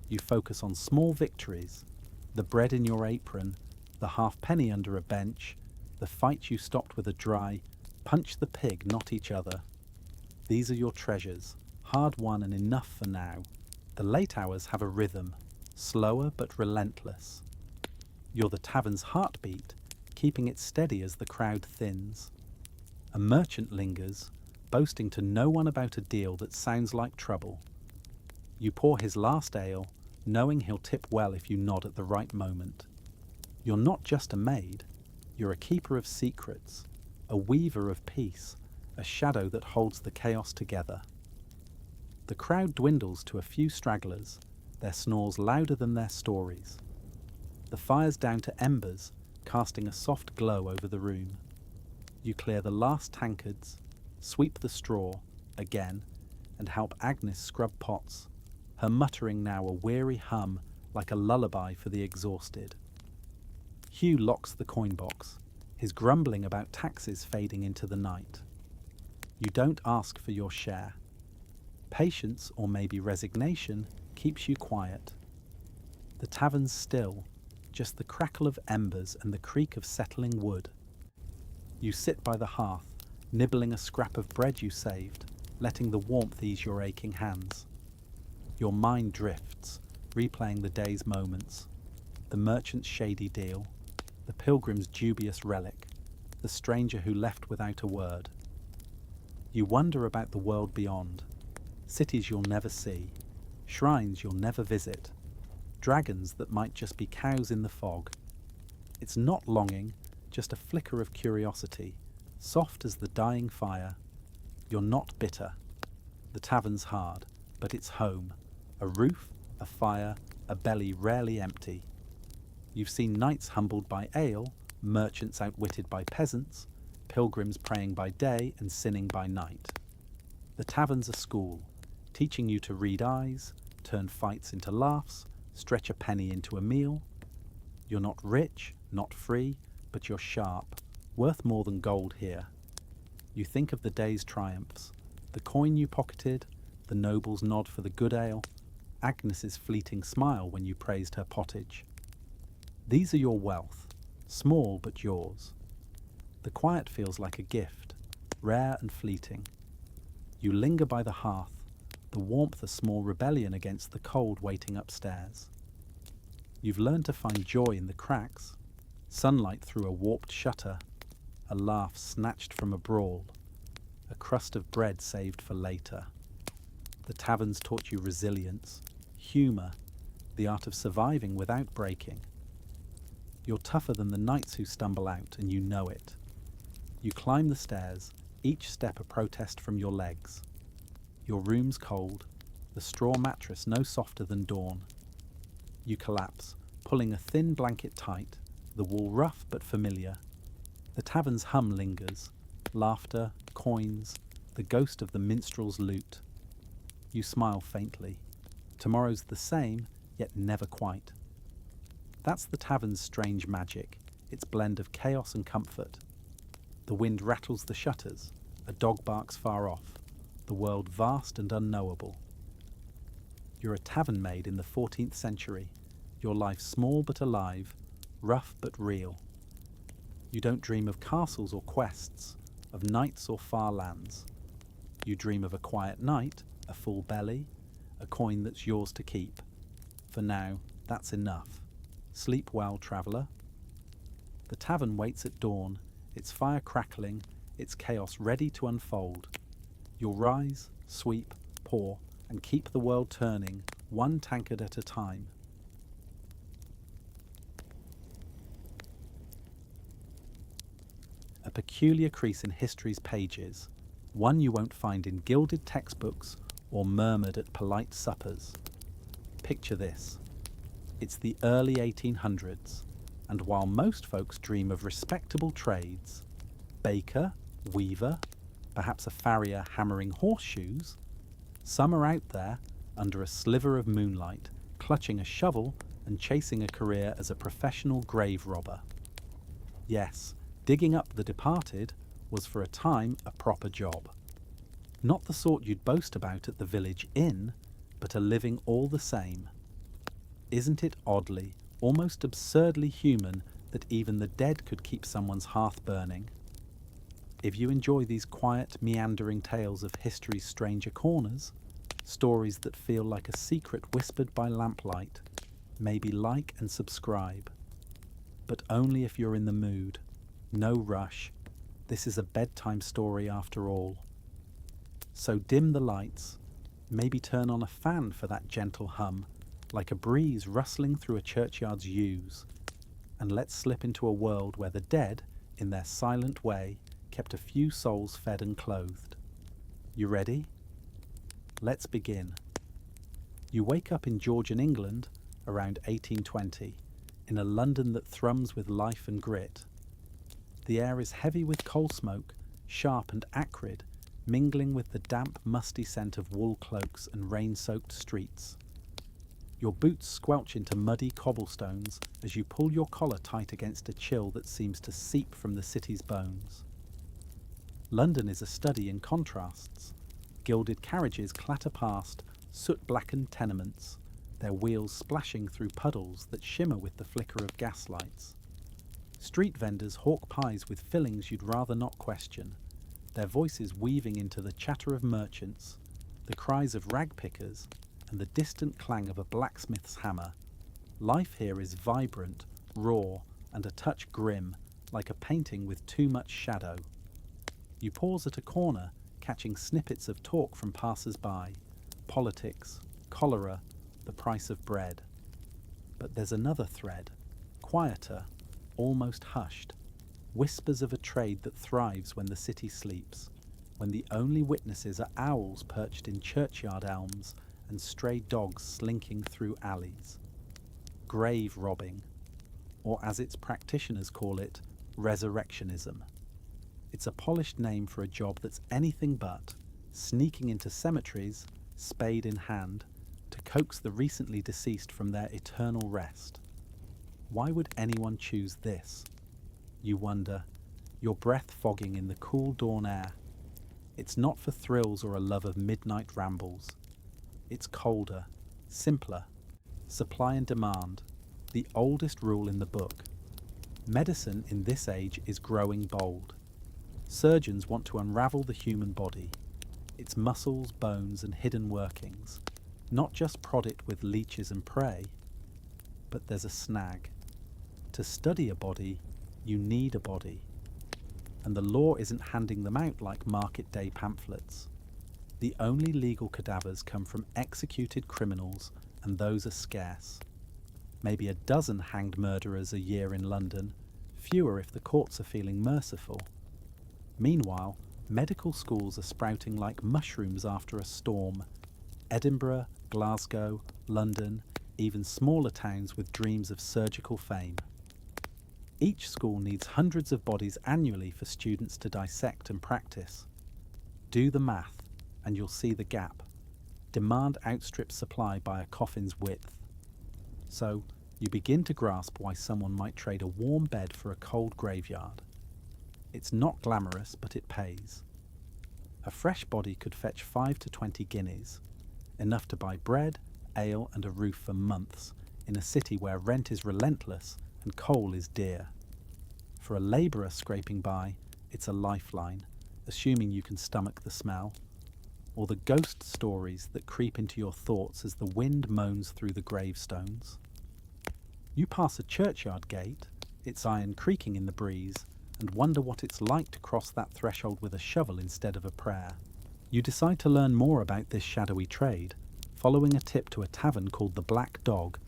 You focus on small victories, the bread in your apron, the halfpenny under a bench, the fight you stopped with a dry, punch the pig, not each other. These are your treasures, hard won and enough for now. The late hours have a rhythm, slower but relentless. You're the tavern's heartbeat, keeping it steady as the crowd thins. A merchant lingers, boasting to no one about a deal that sounds like trouble. You pour his last ale, knowing he'll tip well if you nod at the right moment. You're not just a maid, you're a keeper of secrets, a weaver of peace, a shadow that holds the chaos together. The crowd dwindles to a few stragglers, their snores louder than their stories. The fire's down to embers, casting a soft glow over the room. You clear the last tankards, sweep the straw, again, and help Agnes scrub pots, her muttering now a weary hum like a lullaby for the exhausted. Hugh locks the coin box, his grumbling about taxes fading into the night. You don't ask for your share. Patience, or maybe resignation, keeps you quiet. The tavern's still, just the crackle of embers and the creak of settling wood. You sit by the hearth, nibbling a scrap of bread you saved, letting the warmth ease your aching hands. Your mind drifts, replaying the day's moments, the merchant's shady deal, the pilgrim's dubious relic, the stranger who left without a word. You wonder about the world beyond, cities you'll never see, shrines you'll never visit, dragons that might just be cows in the fog. It's not longing, just a flicker of curiosity, soft as the dying fire. You're not bitter. The tavern's hard, but it's home. A roof, a fire, a belly rarely empty. You've seen knights humbled by ale, merchants outwitted by peasants, pilgrims praying by day and sinning by night. The tavern's a school, teaching you to read eyes, turn fights into laughs, stretch a penny into a meal. You're not rich, not free, but you're sharp, worth more than gold here. You think of the day's triumphs, the coin you pocketed, the noble's nod for the good ale, Agnes's fleeting smile when you praised her pottage. These are your wealth, small but yours. The quiet feels like a gift, rare and fleeting. You linger by the hearth, the warmth a small rebellion against the cold waiting upstairs. You've learned to find joy in the cracks, sunlight through a warped shutter, a laugh snatched from a brawl, a crust of bread saved for later. The tavern's taught you resilience, humour, the art of surviving without breaking. You're tougher than the knights who stumble out, and you know it. You climb the stairs, each step a protest from your legs. Your room's cold, the straw mattress no softer than dawn. You collapse, pulling a thin blanket tight, the wall rough but familiar. The tavern's hum lingers, laughter, coins, the ghost of the minstrel's lute. You smile faintly. Tomorrow's the same, yet never quite. That's the tavern's strange magic, its blend of chaos and comfort. The wind rattles the shutters, a dog barks far off, the world vast and unknowable. You're a tavern maid in the 14th century, your life small but alive, rough but real. You don't dream of castles or quests, of knights or far lands. You dream of a quiet night, a full belly, a coin that's yours to keep. For now, that's enough. Sleep well, traveller. The tavern waits at dawn, its fire crackling, its chaos ready to unfold. You'll rise, sweep, pour, and keep the world turning, one tankard at a time. A peculiar crease in history's pages, one you won't find in gilded textbooks or murmured at polite suppers. Picture this. It's the early 1800s, and while most folks dream of respectable trades, baker, weaver, perhaps a farrier hammering horseshoes, some are out there, under a sliver of moonlight, clutching a shovel and chasing a career as a professional grave robber. Yes, digging up the departed was for a time a proper job. Not the sort you'd boast about at the village inn, but a living all the same. Isn't it oddly, almost absurdly human that even the dead could keep someone's hearth burning? If you enjoy these quiet, meandering tales of history's stranger corners, stories that feel like a secret whispered by lamplight, maybe like and subscribe. But only if you're in the mood. No rush. This is a bedtime story after all. So dim the lights, maybe turn on a fan for that gentle hum, like a breeze rustling through a churchyard's yews, and let's slip into a world where the dead, in their silent way, kept a few souls fed and clothed. You ready? Let's begin. You wake up in Georgian England around 1820, in a London that thrums with life and grit. The air is heavy with coal smoke, sharp and acrid, mingling with the damp, musty scent of wool cloaks and rain-soaked streets. Your boots squelch into muddy cobblestones as you pull your collar tight against a chill that seems to seep from the city's bones. London is a study in contrasts. Gilded carriages clatter past soot-blackened tenements, their wheels splashing through puddles that shimmer with the flicker of gaslights. Street vendors hawk pies with fillings you'd rather not question, their voices weaving into the chatter of merchants, the cries of rag pickers, and the distant clang of a blacksmith's hammer. Life here is vibrant, raw, and a touch grim, like a painting with too much shadow. You pause at a corner, catching snippets of talk from passers-by, politics, cholera, the price of bread. But there's another thread, quieter, almost hushed, whispers of a trade that thrives when the city sleeps, when the only witnesses are owls perched in churchyard elms and stray dogs slinking through alleys. Grave robbing, or as its practitioners call it, resurrectionism. It's a polished name for a job that's anything but sneaking into cemeteries, spade in hand, to coax the recently deceased from their eternal rest. Why would anyone choose this? You wonder, your breath fogging in the cool dawn air. It's not for thrills or a love of midnight rambles. It's colder, simpler. Supply and demand, the oldest rule in the book. Medicine in this age is growing bold. Surgeons want to unravel the human body, its muscles, bones, and hidden workings, not just prod it with leeches and prey. But there's a snag. To study a body, you need a body. And the law isn't handing them out like market day pamphlets. The only legal cadavers come from executed criminals, and those are scarce. Maybe a dozen hanged murderers a year in London, fewer if the courts are feeling merciful. Meanwhile, medical schools are sprouting like mushrooms after a storm. Edinburgh, Glasgow, London, even smaller towns with dreams of surgical fame. Each school needs hundreds of bodies annually for students to dissect and practice. Do the math, and you'll see the gap. Demand outstrips supply by a coffin's width. So, you begin to grasp why someone might trade a warm bed for a cold graveyard. It's not glamorous, but it pays. A fresh body could fetch 5 to 20 guineas, enough to buy bread, ale, and a roof for months, in a city where rent is relentless and coal is dear. For a labourer scraping by, it's a lifeline, assuming you can stomach the smell, or the ghost stories that creep into your thoughts as the wind moans through the gravestones. You pass a churchyard gate, its iron creaking in the breeze, and wonder what it's like to cross that threshold with a shovel instead of a prayer. You decide to learn more about this shadowy trade, following a tip to a tavern called the Black Dog,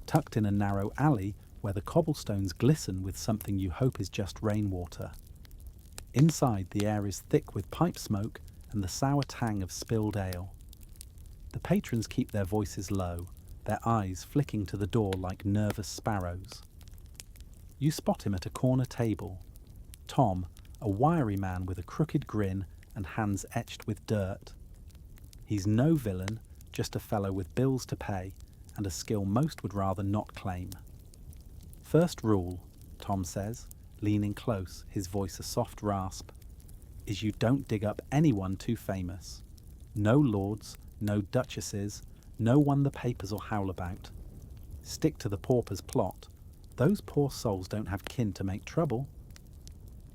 tucked in a narrow alley where the cobblestones glisten with something you hope is just rainwater. Inside, the air is thick with pipe smoke and the sour tang of spilled ale. The patrons keep their voices low, their eyes flicking to the door like nervous sparrows. You spot him at a corner table. Tom, a wiry man with a crooked grin and hands etched with dirt. He's no villain, just a fellow with bills to pay and a skill most would rather not claim. First rule, Tom says, leaning close, his voice a soft rasp, is you don't dig up anyone too famous. No lords, no duchesses, no one the papers will howl about. Stick to the pauper's plot. Those poor souls don't have kin to make trouble.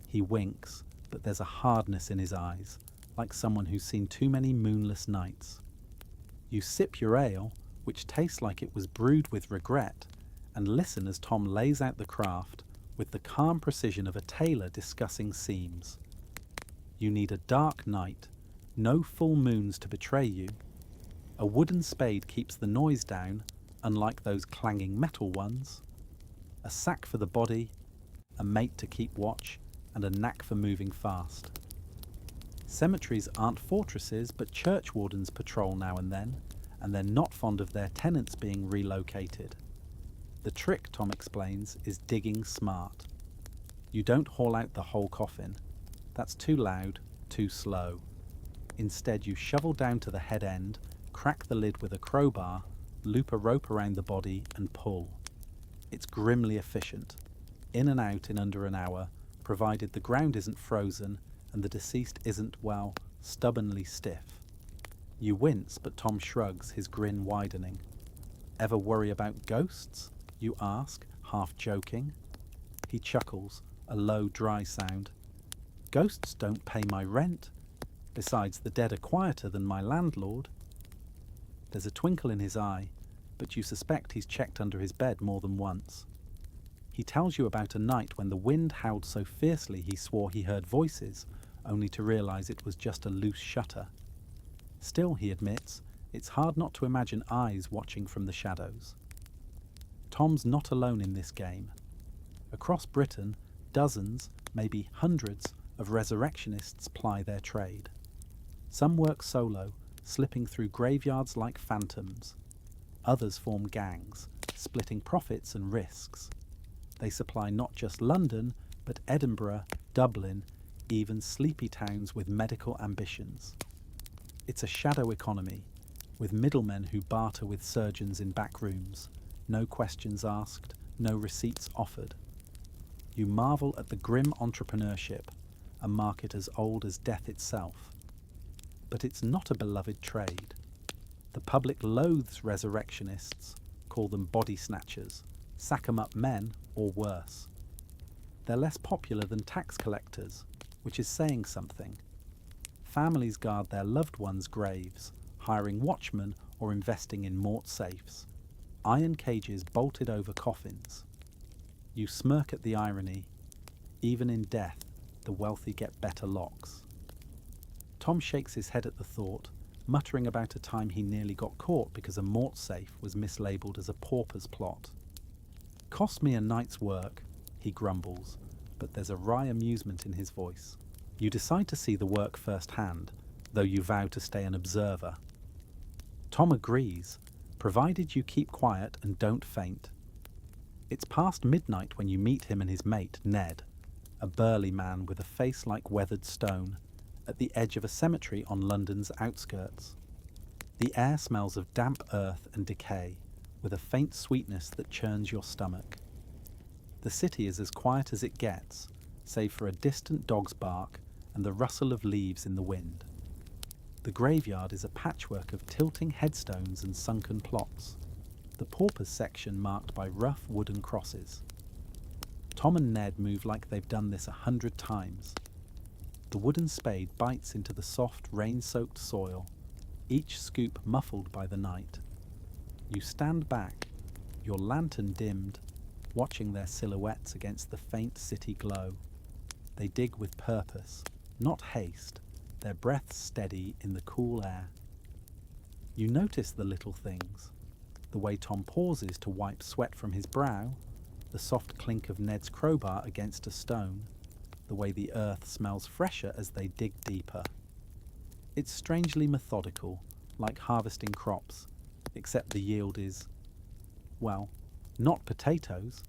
He winks, but there's a hardness in his eyes, like someone who's seen too many moonless nights. You sip your ale, which tastes like it was brewed with regret, and listen as Tom lays out the craft with the calm precision of a tailor discussing seams. You need a dark night, no full moons to betray you. A wooden spade keeps the noise down, unlike those clanging metal ones. A sack for the body, a mate to keep watch, and a knack for moving fast. Cemeteries aren't fortresses, but churchwardens patrol now and they're not fond of their tenants being relocated. The trick, Tom explains, is digging smart. You don't haul out the whole coffin. That's too loud, too slow. Instead, you shovel down to the head end, crack the lid with a crowbar, loop a rope around the body, and pull. It's grimly efficient. In and out in under an hour, provided the ground isn't frozen and the deceased isn't, well, stubbornly stiff. You wince, but Tom shrugs, his grin widening. Ever worry about ghosts? You ask, half joking. He chuckles, a low, dry sound. Ghosts don't pay my rent. Besides, the dead are quieter than my landlord. There's a twinkle in his eye, but you suspect he's checked under his bed more than once. He tells you about a night when the wind howled so fiercely he swore he heard voices, only to realise it was just a loose shutter. Still, he admits, it's hard not to imagine eyes watching from the shadows. Tom's not alone in this game. Across Britain, dozens, maybe hundreds, of resurrectionists ply their trade. Some work solo, slipping through graveyards like phantoms. Others form gangs, splitting profits and risks. They supply not just London, but Edinburgh, Dublin, even sleepy towns with medical ambitions. It's a shadow economy, with middlemen who barter with surgeons in back rooms, no questions asked, no receipts offered. You marvel at the grim entrepreneurship, a market as old as death itself. But it's not a beloved trade. The public loathes resurrectionists, call them body snatchers, sack-em-up men, or worse. They're less popular than tax collectors, which is saying something. Families guard their loved ones' graves, hiring watchmen or investing in mort safes. Iron cages bolted over coffins. You smirk at the irony. Even in death, the wealthy get better locks. Tom shakes his head at the thought, muttering about a time he nearly got caught because a mort safe was mislabeled as a pauper's plot. Cost me a night's work, he grumbles, but there's a wry amusement in his voice. You decide to see the work firsthand, though you vow to stay an observer. Tom agrees, provided you keep quiet and don't faint. It's past midnight when you meet him and his mate, Ned, a burly man with a face like weathered stone, at the edge of a cemetery on London's outskirts. The air smells of damp earth and decay, with a faint sweetness that churns your stomach. The city is as quiet as it gets, save for a distant dog's bark and the rustle of leaves in the wind. The graveyard is a patchwork of tilting headstones and sunken plots, the paupers section marked by rough wooden crosses. Tom and Ned move like they've done this 100 times. The wooden spade bites into the soft, rain-soaked soil, each scoop muffled by the night. You stand back, your lantern dimmed, watching their silhouettes against the faint city glow. They dig with purpose, not haste, their breaths steady in the cool air. You notice the little things, the way Tom pauses to wipe sweat from his brow, the soft clink of Ned's crowbar against a stone, the way the earth smells fresher as they dig deeper. It's strangely methodical, like harvesting crops, except the yield is, well, not potatoes.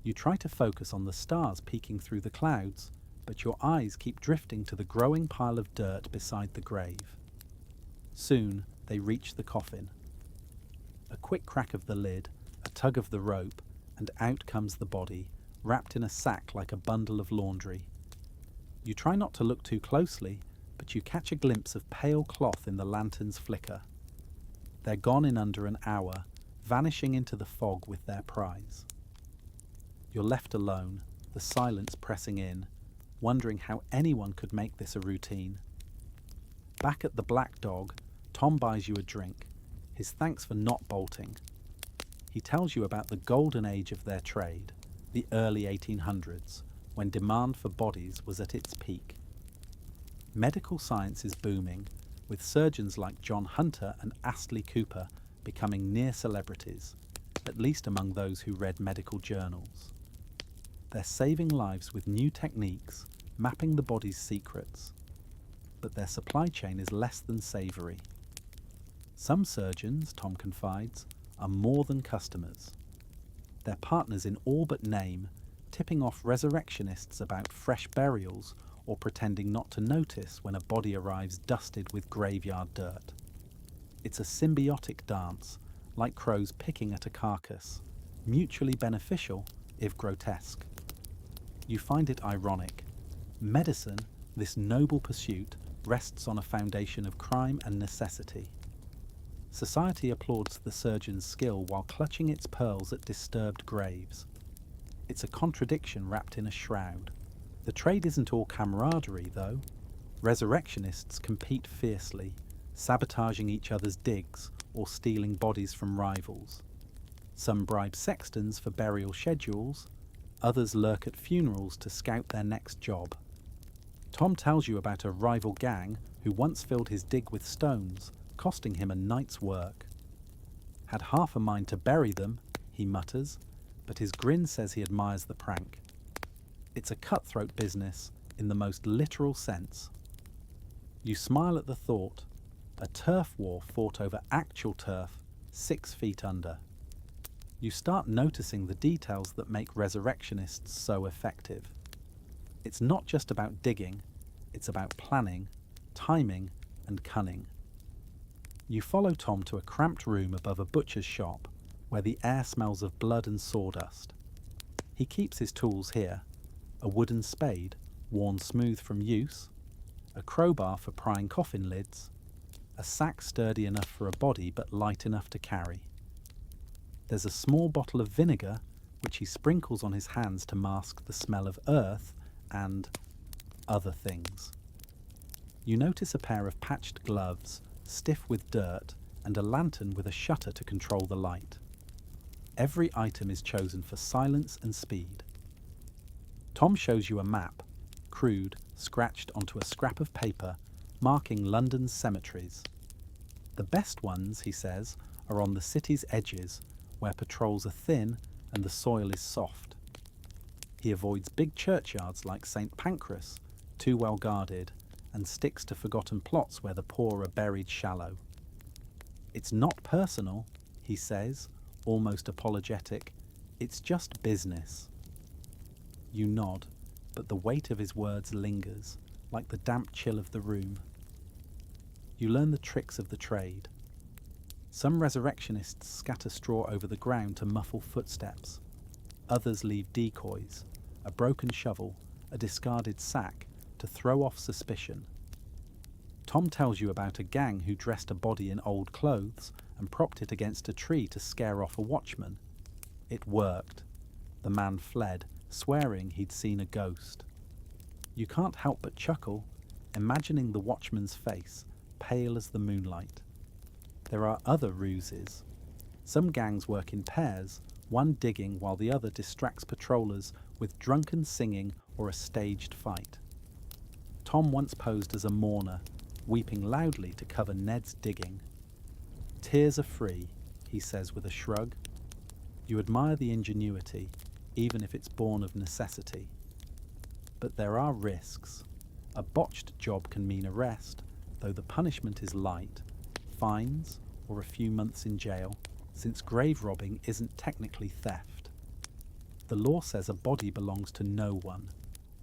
You try to focus on the stars peeking through the clouds, but your eyes keep drifting to the growing pile of dirt beside the grave. Soon they reach the coffin. A quick crack of the lid, a tug of the rope, and out comes the body, wrapped in a sack like a bundle of laundry. You try not to look too closely, but you catch a glimpse of pale cloth in the lantern's flicker. They're gone in under an hour, vanishing into the fog with their prize. You're left alone, the silence pressing in, wondering how anyone could make this a routine. Back at the Black Dog, Tom buys you a drink, his thanks for not bolting. He tells you about the golden age of their trade, the early 1800s, when demand for bodies was at its peak. Medical science is booming, with surgeons like John Hunter and Astley Cooper becoming near celebrities, at least among those who read medical journals. They're saving lives with new techniques, mapping the body's secrets. But their supply chain is less than savoury. Some surgeons, Tom confides, are more than customers. They're partners in all but name, tipping off resurrectionists about fresh burials or pretending not to notice when a body arrives dusted with graveyard dirt. It's a symbiotic dance, like crows picking at a carcass, mutually beneficial if grotesque. You find it ironic. Medicine, this noble pursuit, rests on a foundation of crime and necessity. Society applauds the surgeon's skill while clutching its pearls at disturbed graves. It's a contradiction wrapped in a shroud. The trade isn't all camaraderie, though. Resurrectionists compete fiercely, sabotaging each other's digs or stealing bodies from rivals. Some bribe sextons for burial schedules, others lurk at funerals to scout their next job. Tom tells you about a rival gang who once filled his dig with stones, costing him a night's work. Had half a mind to bury them, he mutters, but his grin says he admires the prank. It's a cutthroat business in the most literal sense. You smile at the thought, a turf war fought over actual turf 6 feet under. You start noticing the details that make resurrectionists so effective. It's not just about digging, it's about planning, timing, and cunning. You follow Tom to a cramped room above a butcher's shop, where the air smells of blood and sawdust. He keeps his tools here, a wooden spade, worn smooth from use, a crowbar for prying coffin lids, a sack sturdy enough for a body but light enough to carry. There's a small bottle of vinegar, which he sprinkles on his hands to mask the smell of earth and other things. You notice a pair of patched gloves, stiff with dirt, and a lantern with a shutter to control the light. Every item is chosen for silence and speed. Tom shows you a map, crude, scratched onto a scrap of paper, marking London's cemeteries. The best ones, he says, are on the city's edges, where patrols are thin and the soil is soft. He avoids big churchyards like St. Pancras, too well guarded, and sticks to forgotten plots where the poor are buried shallow. It's not personal, he says, almost apologetic. It's just business. You nod, but the weight of his words lingers, like the damp chill of the room. You learn the tricks of the trade. Some resurrectionists scatter straw over the ground to muffle footsteps. Others leave decoys, a broken shovel, a discarded sack, to throw off suspicion. Tom tells you about a gang who dressed a body in old clothes and propped it against a tree to scare off a watchman. It worked. The man fled, swearing he'd seen a ghost. You can't help but chuckle, imagining the watchman's face, pale as the moonlight. There are other ruses. Some gangs work in pairs, one digging while the other distracts patrollers with drunken singing or a staged fight. Tom once posed as a mourner, weeping loudly to cover Ned's digging. Tears are free, he says with a shrug. You admire the ingenuity, even if it's born of necessity. But there are risks. A botched job can mean arrest, though the punishment is light, fines or a few months in jail, since grave robbing isn't technically theft. The law says a body belongs to no one,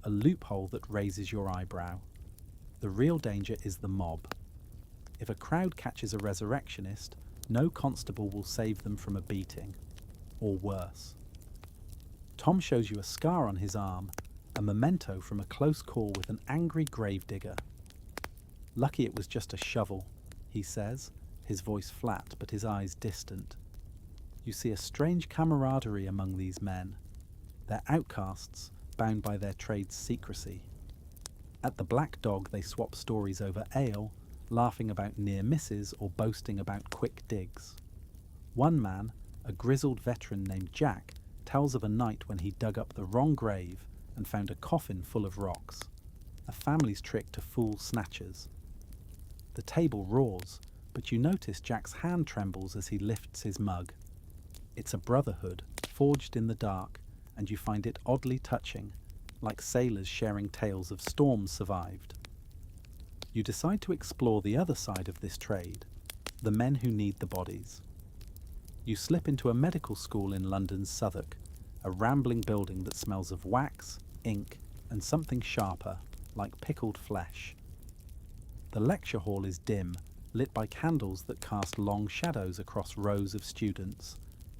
a loophole that raises your eyebrow. The real danger is the mob. If a crowd catches a resurrectionist, no constable will save them from a beating, or worse. Tom shows you a scar on his arm, a memento from a close call with an angry gravedigger. Lucky it was just a shovel, he says, his voice flat but his eyes distant. You see a strange camaraderie among these men. They're outcasts, bound by their trade's secrecy. At the Black Dog they swap stories over ale, laughing about near misses or boasting about quick digs. One man, a grizzled veteran named Jack, tells of a night when he dug up the wrong grave and found a coffin full of rocks, a family's trick to fool snatchers. The table roars, but you notice Jack's hand trembles as he lifts his mug. It's a brotherhood, forged in the dark, and you find it oddly touching, like sailors sharing tales of storms survived. You decide to explore the other side of this trade, the men who need the bodies. You slip into a medical school in London's Southwark, a rambling building that smells of wax, ink, and something sharper, like pickled flesh. The lecture hall is dim, lit by candles that cast long shadows across rows of students,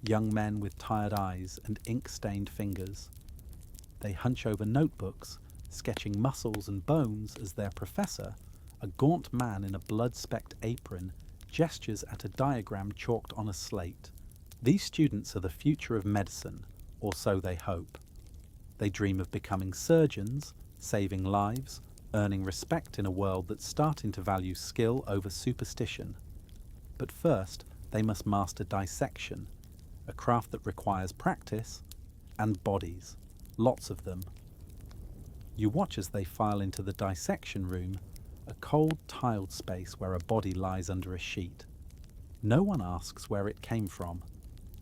young men with tired eyes and ink-stained fingers. They hunch over notebooks, sketching muscles and bones as their professor, a gaunt man in a blood-specked apron, gestures at a diagram chalked on a slate. These students are the future of medicine, or so they hope. They dream of becoming surgeons, saving lives, earning respect in a world that's starting to value skill over superstition. But first, they must master dissection, a craft that requires practice, and bodies, lots of them. You watch as they file into the dissection room, a cold, tiled space where a body lies under a sheet. No one asks where it came from.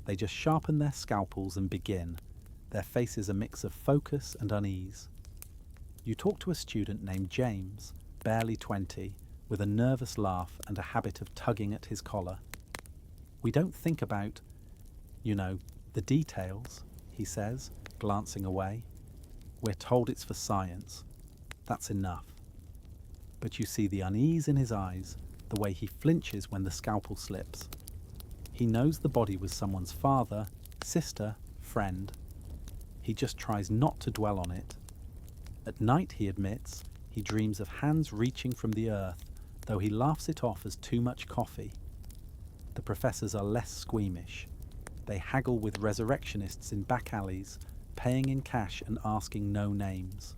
They just sharpen their scalpels and begin, their faces a mix of focus and unease. You talk to a student named James, barely 20, with a nervous laugh and a habit of tugging at his collar. We don't think about, the details, he says, glancing away. We're told it's for science. That's enough. But you see the unease in his eyes, the way he flinches when the scalpel slips. He knows the body was someone's father, sister, friend. He just tries not to dwell on it. At night, he admits, he dreams of hands reaching from the earth, though he laughs it off as too much coffee. The professors are less squeamish. They haggle with resurrectionists in back alleys, paying in cash and asking no names.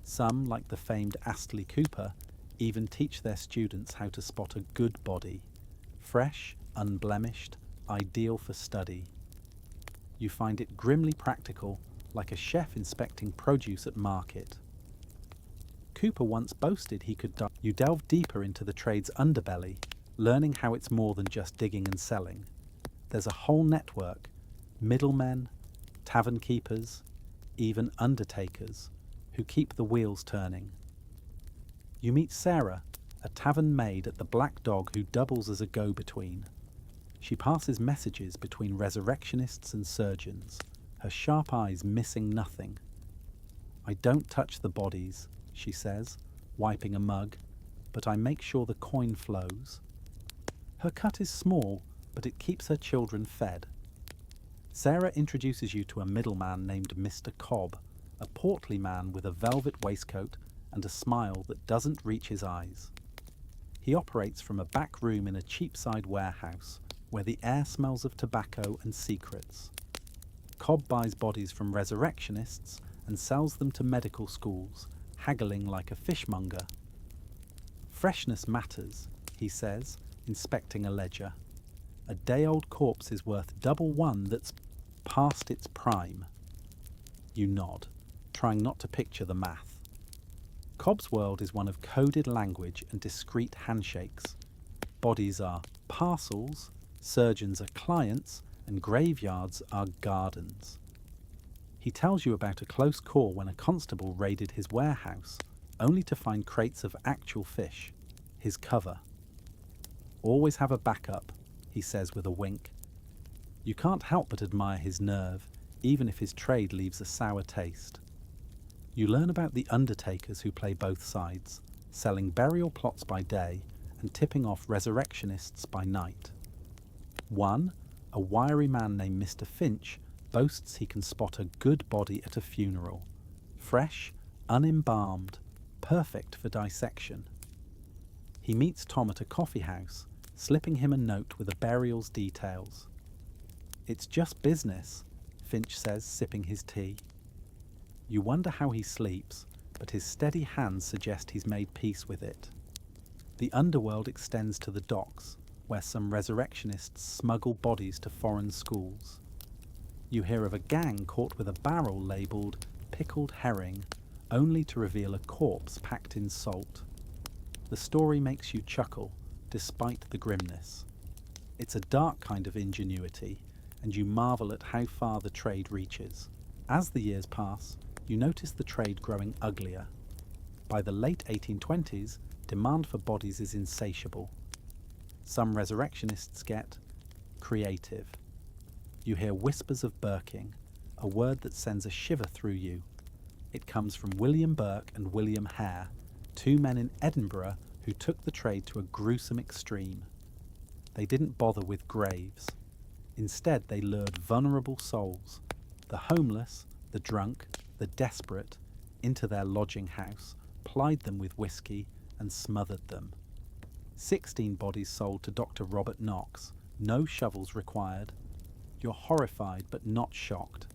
Some, like the famed Astley Cooper, even teach their students how to spot a good body, fresh, unblemished, ideal for study. You find it grimly practical, like a chef inspecting produce at market. Cooper once boasted he could You delve deeper into the trade's underbelly, learning how it's more than just digging and selling. There's a whole network, middlemen, tavern keepers, even undertakers, who keep the wheels turning. You meet Sarah, a tavern maid at the Black Dog who doubles as a go-between. She passes messages between resurrectionists and surgeons, her sharp eyes missing nothing. I don't touch the bodies, she says, wiping a mug, but I make sure the coin flows. Her cut is small, but it keeps her children fed. Sarah introduces you to a middleman named Mr. Cobb, a portly man with a velvet waistcoat and a smile that doesn't reach his eyes. He operates from a back room in a Cheapside warehouse, where the air smells of tobacco and secrets. Cobb buys bodies from resurrectionists and sells them to medical schools, haggling like a fishmonger. Freshness matters, he says, inspecting a ledger. A day-old corpse is worth double one that's past its prime. You nod, trying not to picture the math. Cobb's world is one of coded language and discreet handshakes. Bodies are parcels, surgeons are clients, and graveyards are gardens. He tells you about a close call when a constable raided his warehouse, only to find crates of actual fish, his cover. Always have a backup, he says with a wink. You can't help but admire his nerve, even if his trade leaves a sour taste. You learn about the undertakers who play both sides, selling burial plots by day and tipping off resurrectionists by night. One, a wiry man named Mr. Finch, boasts he can spot a good body at a funeral, fresh, unembalmed, perfect for dissection. He meets Tom at a coffee house, slipping him a note with a burial's details. It's just business, Finch says, sipping his tea. You wonder how he sleeps, but his steady hands suggest he's made peace with it. The underworld extends to the docks, where some resurrectionists smuggle bodies to foreign schools. You hear of a gang caught with a barrel labelled pickled herring, only to reveal a corpse packed in salt. The story makes you chuckle, despite the grimness. It's a dark kind of ingenuity, and you marvel at how far the trade reaches. As the years pass, you notice the trade growing uglier. By the late 1820s, demand for bodies is insatiable. Some resurrectionists get creative. You hear whispers of burking, a word that sends a shiver through you. It comes from William Burke and William Hare, two men in Edinburgh who took the trade to a gruesome extreme. They didn't bother with graves. Instead, they lured vulnerable souls, the homeless, the drunk, the desperate, into their lodging house, plied them with whiskey, and smothered them. 16 bodies sold to Dr. Robert Knox, no shovels required. You're horrified but not shocked.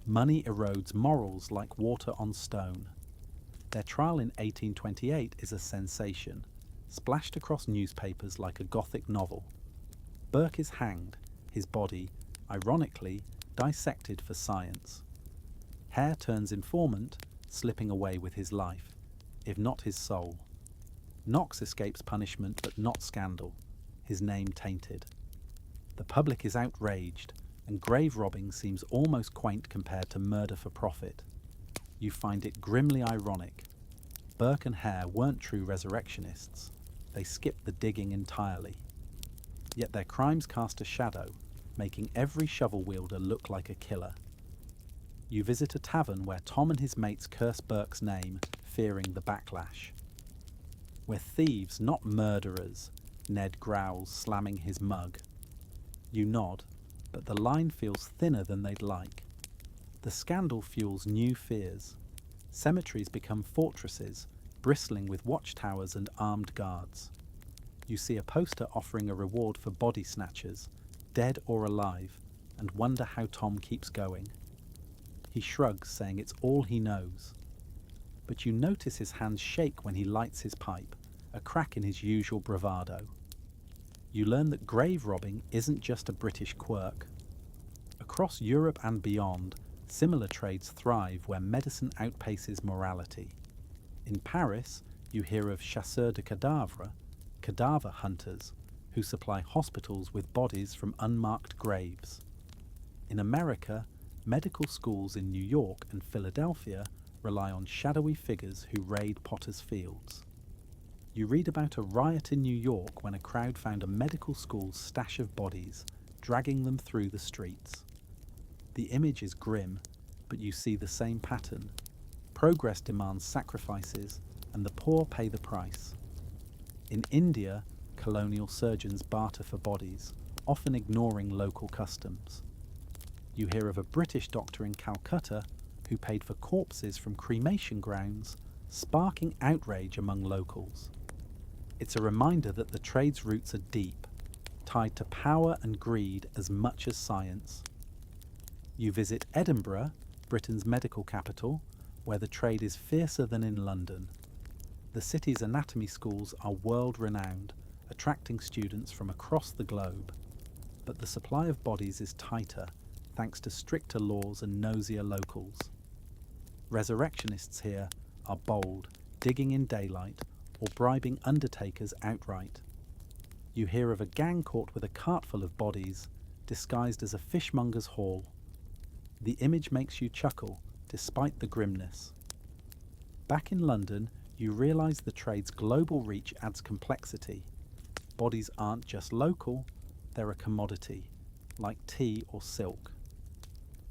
Money erodes morals like water on stone. Their trial in 1828 is a sensation, splashed across newspapers like a Gothic novel. Burke is hanged, his body, ironically, dissected for science. Hare turns informant, slipping away with his life, if not his soul. Knox escapes punishment but not scandal, his name tainted. The public is outraged, and grave robbing seems almost quaint compared to murder for profit. You find it grimly ironic. Burke and Hare weren't true resurrectionists. They skipped the digging entirely. Yet their crimes cast a shadow, making every shovel wielder look like a killer. You visit a tavern where Tom and his mates curse Burke's name, fearing the backlash. We're thieves, not murderers, Ned growls, slamming his mug. You nod, but the line feels thinner than they'd like. The scandal fuels new fears. Cemeteries become fortresses, bristling with watchtowers and armed guards. You see a poster offering a reward for body snatchers, dead or alive, and wonder how Tom keeps going. He shrugs, saying it's all he knows. But you notice his hands shake when he lights his pipe, a crack in his usual bravado. You learn that grave robbing isn't just a British quirk. Across Europe and beyond, similar trades thrive where medicine outpaces morality. In Paris, you hear of chasseurs de cadavres, cadaver hunters, who supply hospitals with bodies from unmarked graves. In America, medical schools in New York and Philadelphia rely on shadowy figures who raid potters' fields. You read about a riot in New York when a crowd found a medical school's stash of bodies, dragging them through the streets. The image is grim, but you see the same pattern. Progress demands sacrifices, and the poor pay the price. In India, colonial surgeons barter for bodies, often ignoring local customs. You hear of a British doctor in Calcutta who paid for corpses from cremation grounds, sparking outrage among locals. It's a reminder that the trade's roots are deep, tied to power and greed as much as science. You visit Edinburgh, Britain's medical capital, where the trade is fiercer than in London. The city's anatomy schools are world-renowned, attracting students from across the globe. But the supply of bodies is tighter, thanks to stricter laws and nosier locals. Resurrectionists here are bold, digging in daylight, or bribing undertakers outright. You hear of a gang caught with a cart full of bodies, disguised as a fishmonger's haul. The image makes you chuckle, despite the grimness. Back in London, you realise the trade's global reach adds complexity. Bodies aren't just local, they're a commodity, like tea or silk.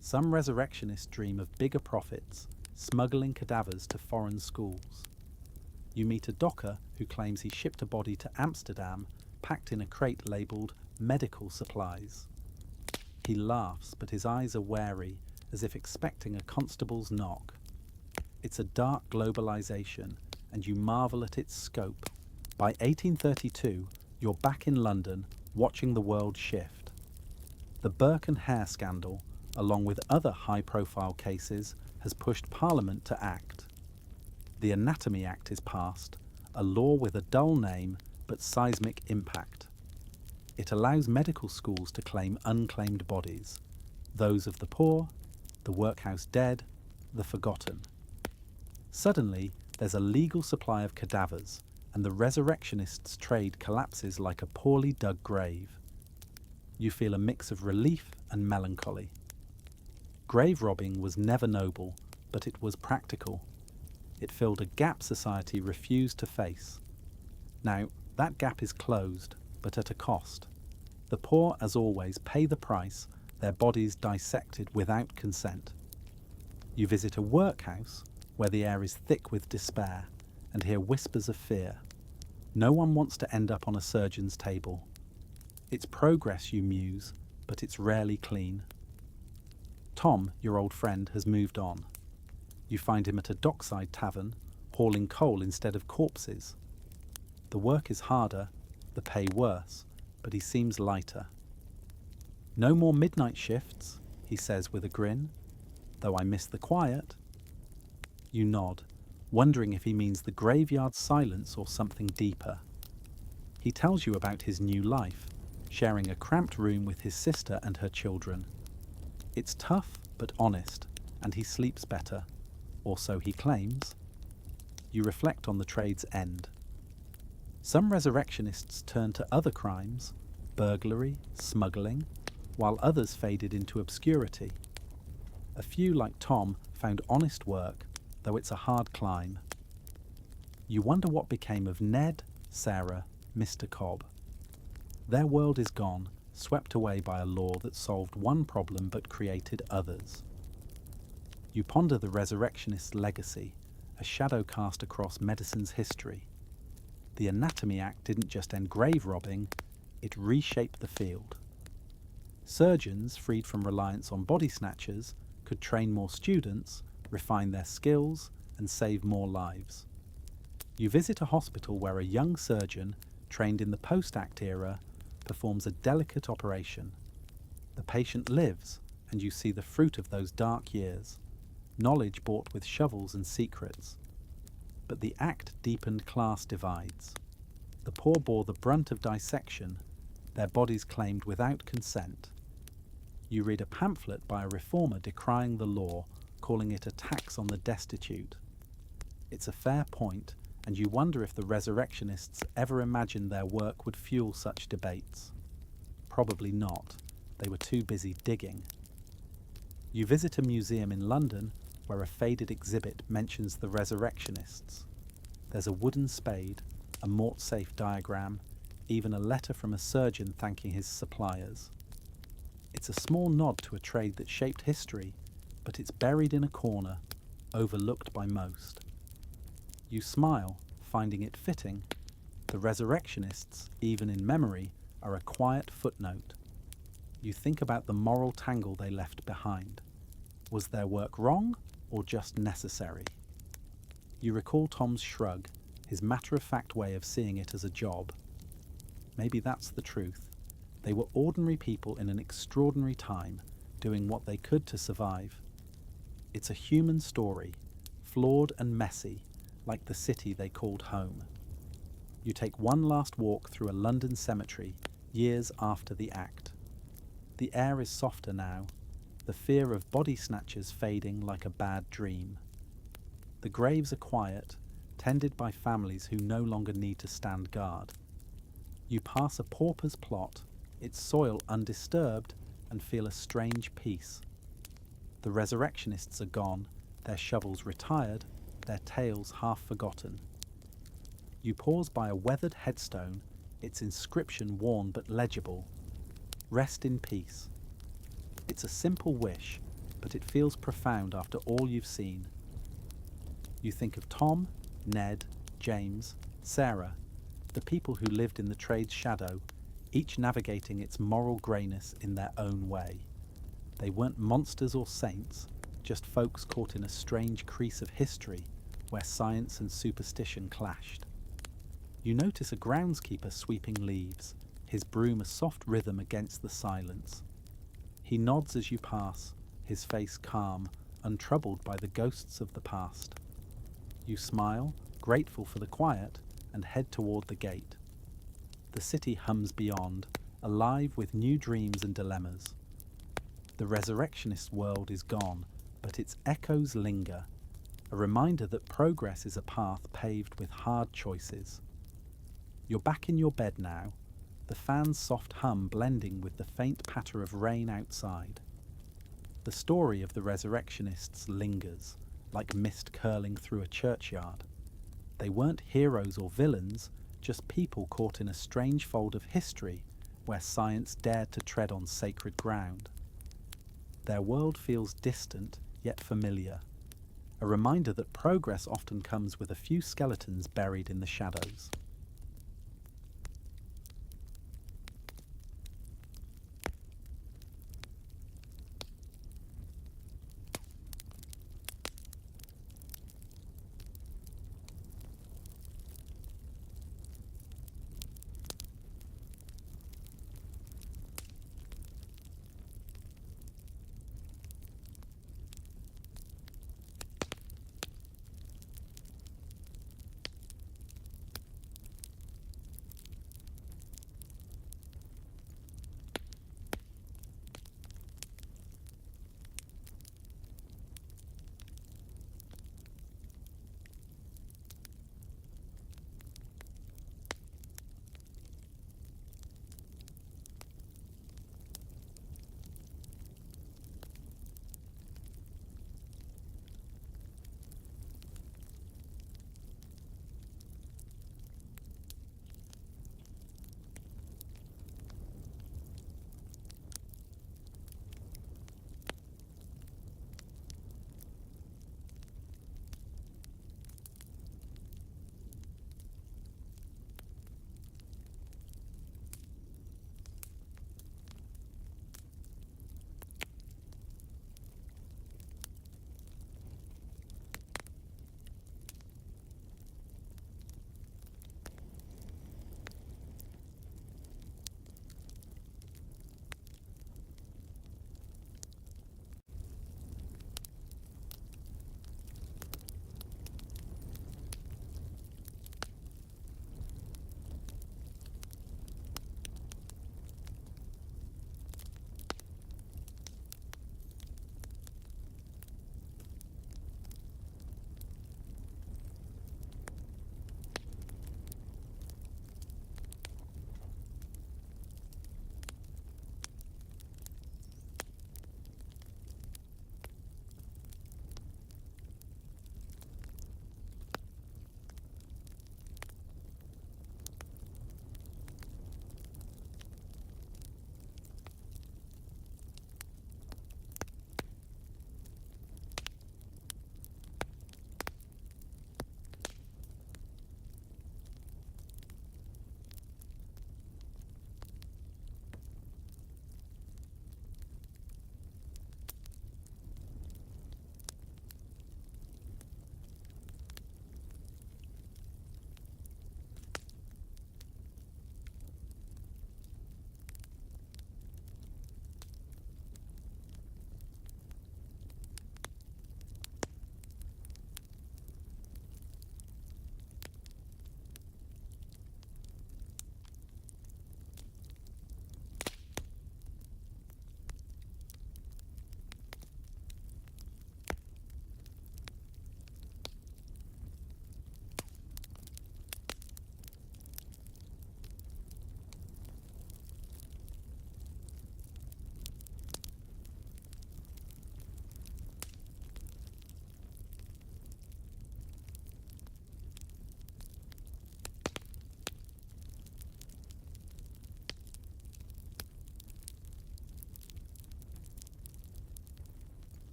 Some resurrectionists dream of bigger profits, smuggling cadavers to foreign schools. You meet a docker who claims he shipped a body to Amsterdam, packed in a crate labelled medical supplies. He laughs, but his eyes are wary, as if expecting a constable's knock. It's a dark globalisation, and you marvel at its scope. By 1832, you're back in London, watching the world shift. The Burke and Hare scandal, along with other high-profile cases, has pushed Parliament to act. The Anatomy Act is passed, a law with a dull name but seismic impact. It allows medical schools to claim unclaimed bodies, those of the poor, the workhouse dead, the forgotten. Suddenly, there's a legal supply of cadavers, and the resurrectionists' trade collapses like a poorly dug grave. You feel a mix of relief and melancholy. Grave robbing was never noble, but it was practical. It filled a gap society refused to face. Now, that gap is closed, but at a cost. The poor, as always, pay the price, their bodies dissected without consent. You visit a workhouse where the air is thick with despair and hear whispers of fear. No one wants to end up on a surgeon's table. It's progress, you muse, but it's rarely clean. Tom, your old friend, has moved on. You find him at a dockside tavern, hauling coal instead of corpses. The work is harder, the pay worse, but he seems lighter. No more midnight shifts, he says with a grin, though I miss the quiet. You nod, wondering if he means the graveyard silence or something deeper. He tells you about his new life, sharing a cramped room with his sister and her children. It's tough but honest, and he sleeps better, or so he claims. You reflect on the trade's end. Some resurrectionists turn to other crimes, burglary, smuggling, while others faded into obscurity. A few, like Tom, found honest work, though it's a hard climb. You wonder what became of Ned, Sarah, Mr. Cobb. Their world is gone, swept away by a law that solved one problem but created others. You ponder the resurrectionist's legacy, a shadow cast across medicine's history. The Anatomy Act didn't just end grave robbing, it reshaped the field. Surgeons, freed from reliance on body snatchers, could train more students, refine their skills, and save more lives. You visit a hospital where a young surgeon, trained in the post-act era, performs a delicate operation. The patient lives, and you see the fruit of those dark years, knowledge bought with shovels and secrets. But the act deepened class divides. The poor bore the brunt of dissection, their bodies claimed without consent. You read a pamphlet by a reformer decrying the law, calling it a tax on the destitute. It's a fair point, and you wonder if the resurrectionists ever imagined their work would fuel such debates. Probably not. They were too busy digging. You visit a museum in London where a faded exhibit mentions the resurrectionists. There's a wooden spade, a mort-safe diagram, even a letter from a surgeon thanking his suppliers. It's a small nod to a trade that shaped history, but it's buried in a corner, overlooked by most. You smile, finding it fitting. The resurrectionists, even in memory, are a quiet footnote. You think about the moral tangle they left behind. Was their work wrong, or just necessary? You recall Tom's shrug, his matter-of-fact way of seeing it as a job. Maybe that's the truth. They were ordinary people in an extraordinary time, doing what they could to survive. It's a human story, flawed and messy, like the city they called home. You take one last walk through a London cemetery, years after the act. The air is softer now, the fear of body snatchers fading like a bad dream. The graves are quiet, tended by families who no longer need to stand guard. You pass a pauper's plot, its soil undisturbed, and feel a strange peace. The resurrectionists are gone, their shovels retired, their tales half forgotten. You pause by a weathered headstone, its inscription worn but legible. Rest in peace. It's a simple wish, but it feels profound after all you've seen. You think of Tom, Ned, James, Sarah, the people who lived in the trade's shadow, each navigating its moral greyness in their own way. They weren't monsters or saints, just folks caught in a strange crease of history where science and superstition clashed. You notice a groundskeeper sweeping leaves, his broom a soft rhythm against the silence. He nods as you pass, his face calm, untroubled by the ghosts of the past. You smile, grateful for the quiet, and head toward the gate. The city hums beyond, alive with new dreams and dilemmas. The resurrectionist world is gone, but its echoes linger, a reminder that progress is a path paved with hard choices. You're back in your bed now, the fan's soft hum blending with the faint patter of rain outside. The story of the resurrectionists lingers, like mist curling through a churchyard. They weren't heroes or villains, just people caught in a strange fold of history where science dared to tread on sacred ground. Their world feels distant, yet familiar. A reminder that progress often comes with a few skeletons buried in the shadows.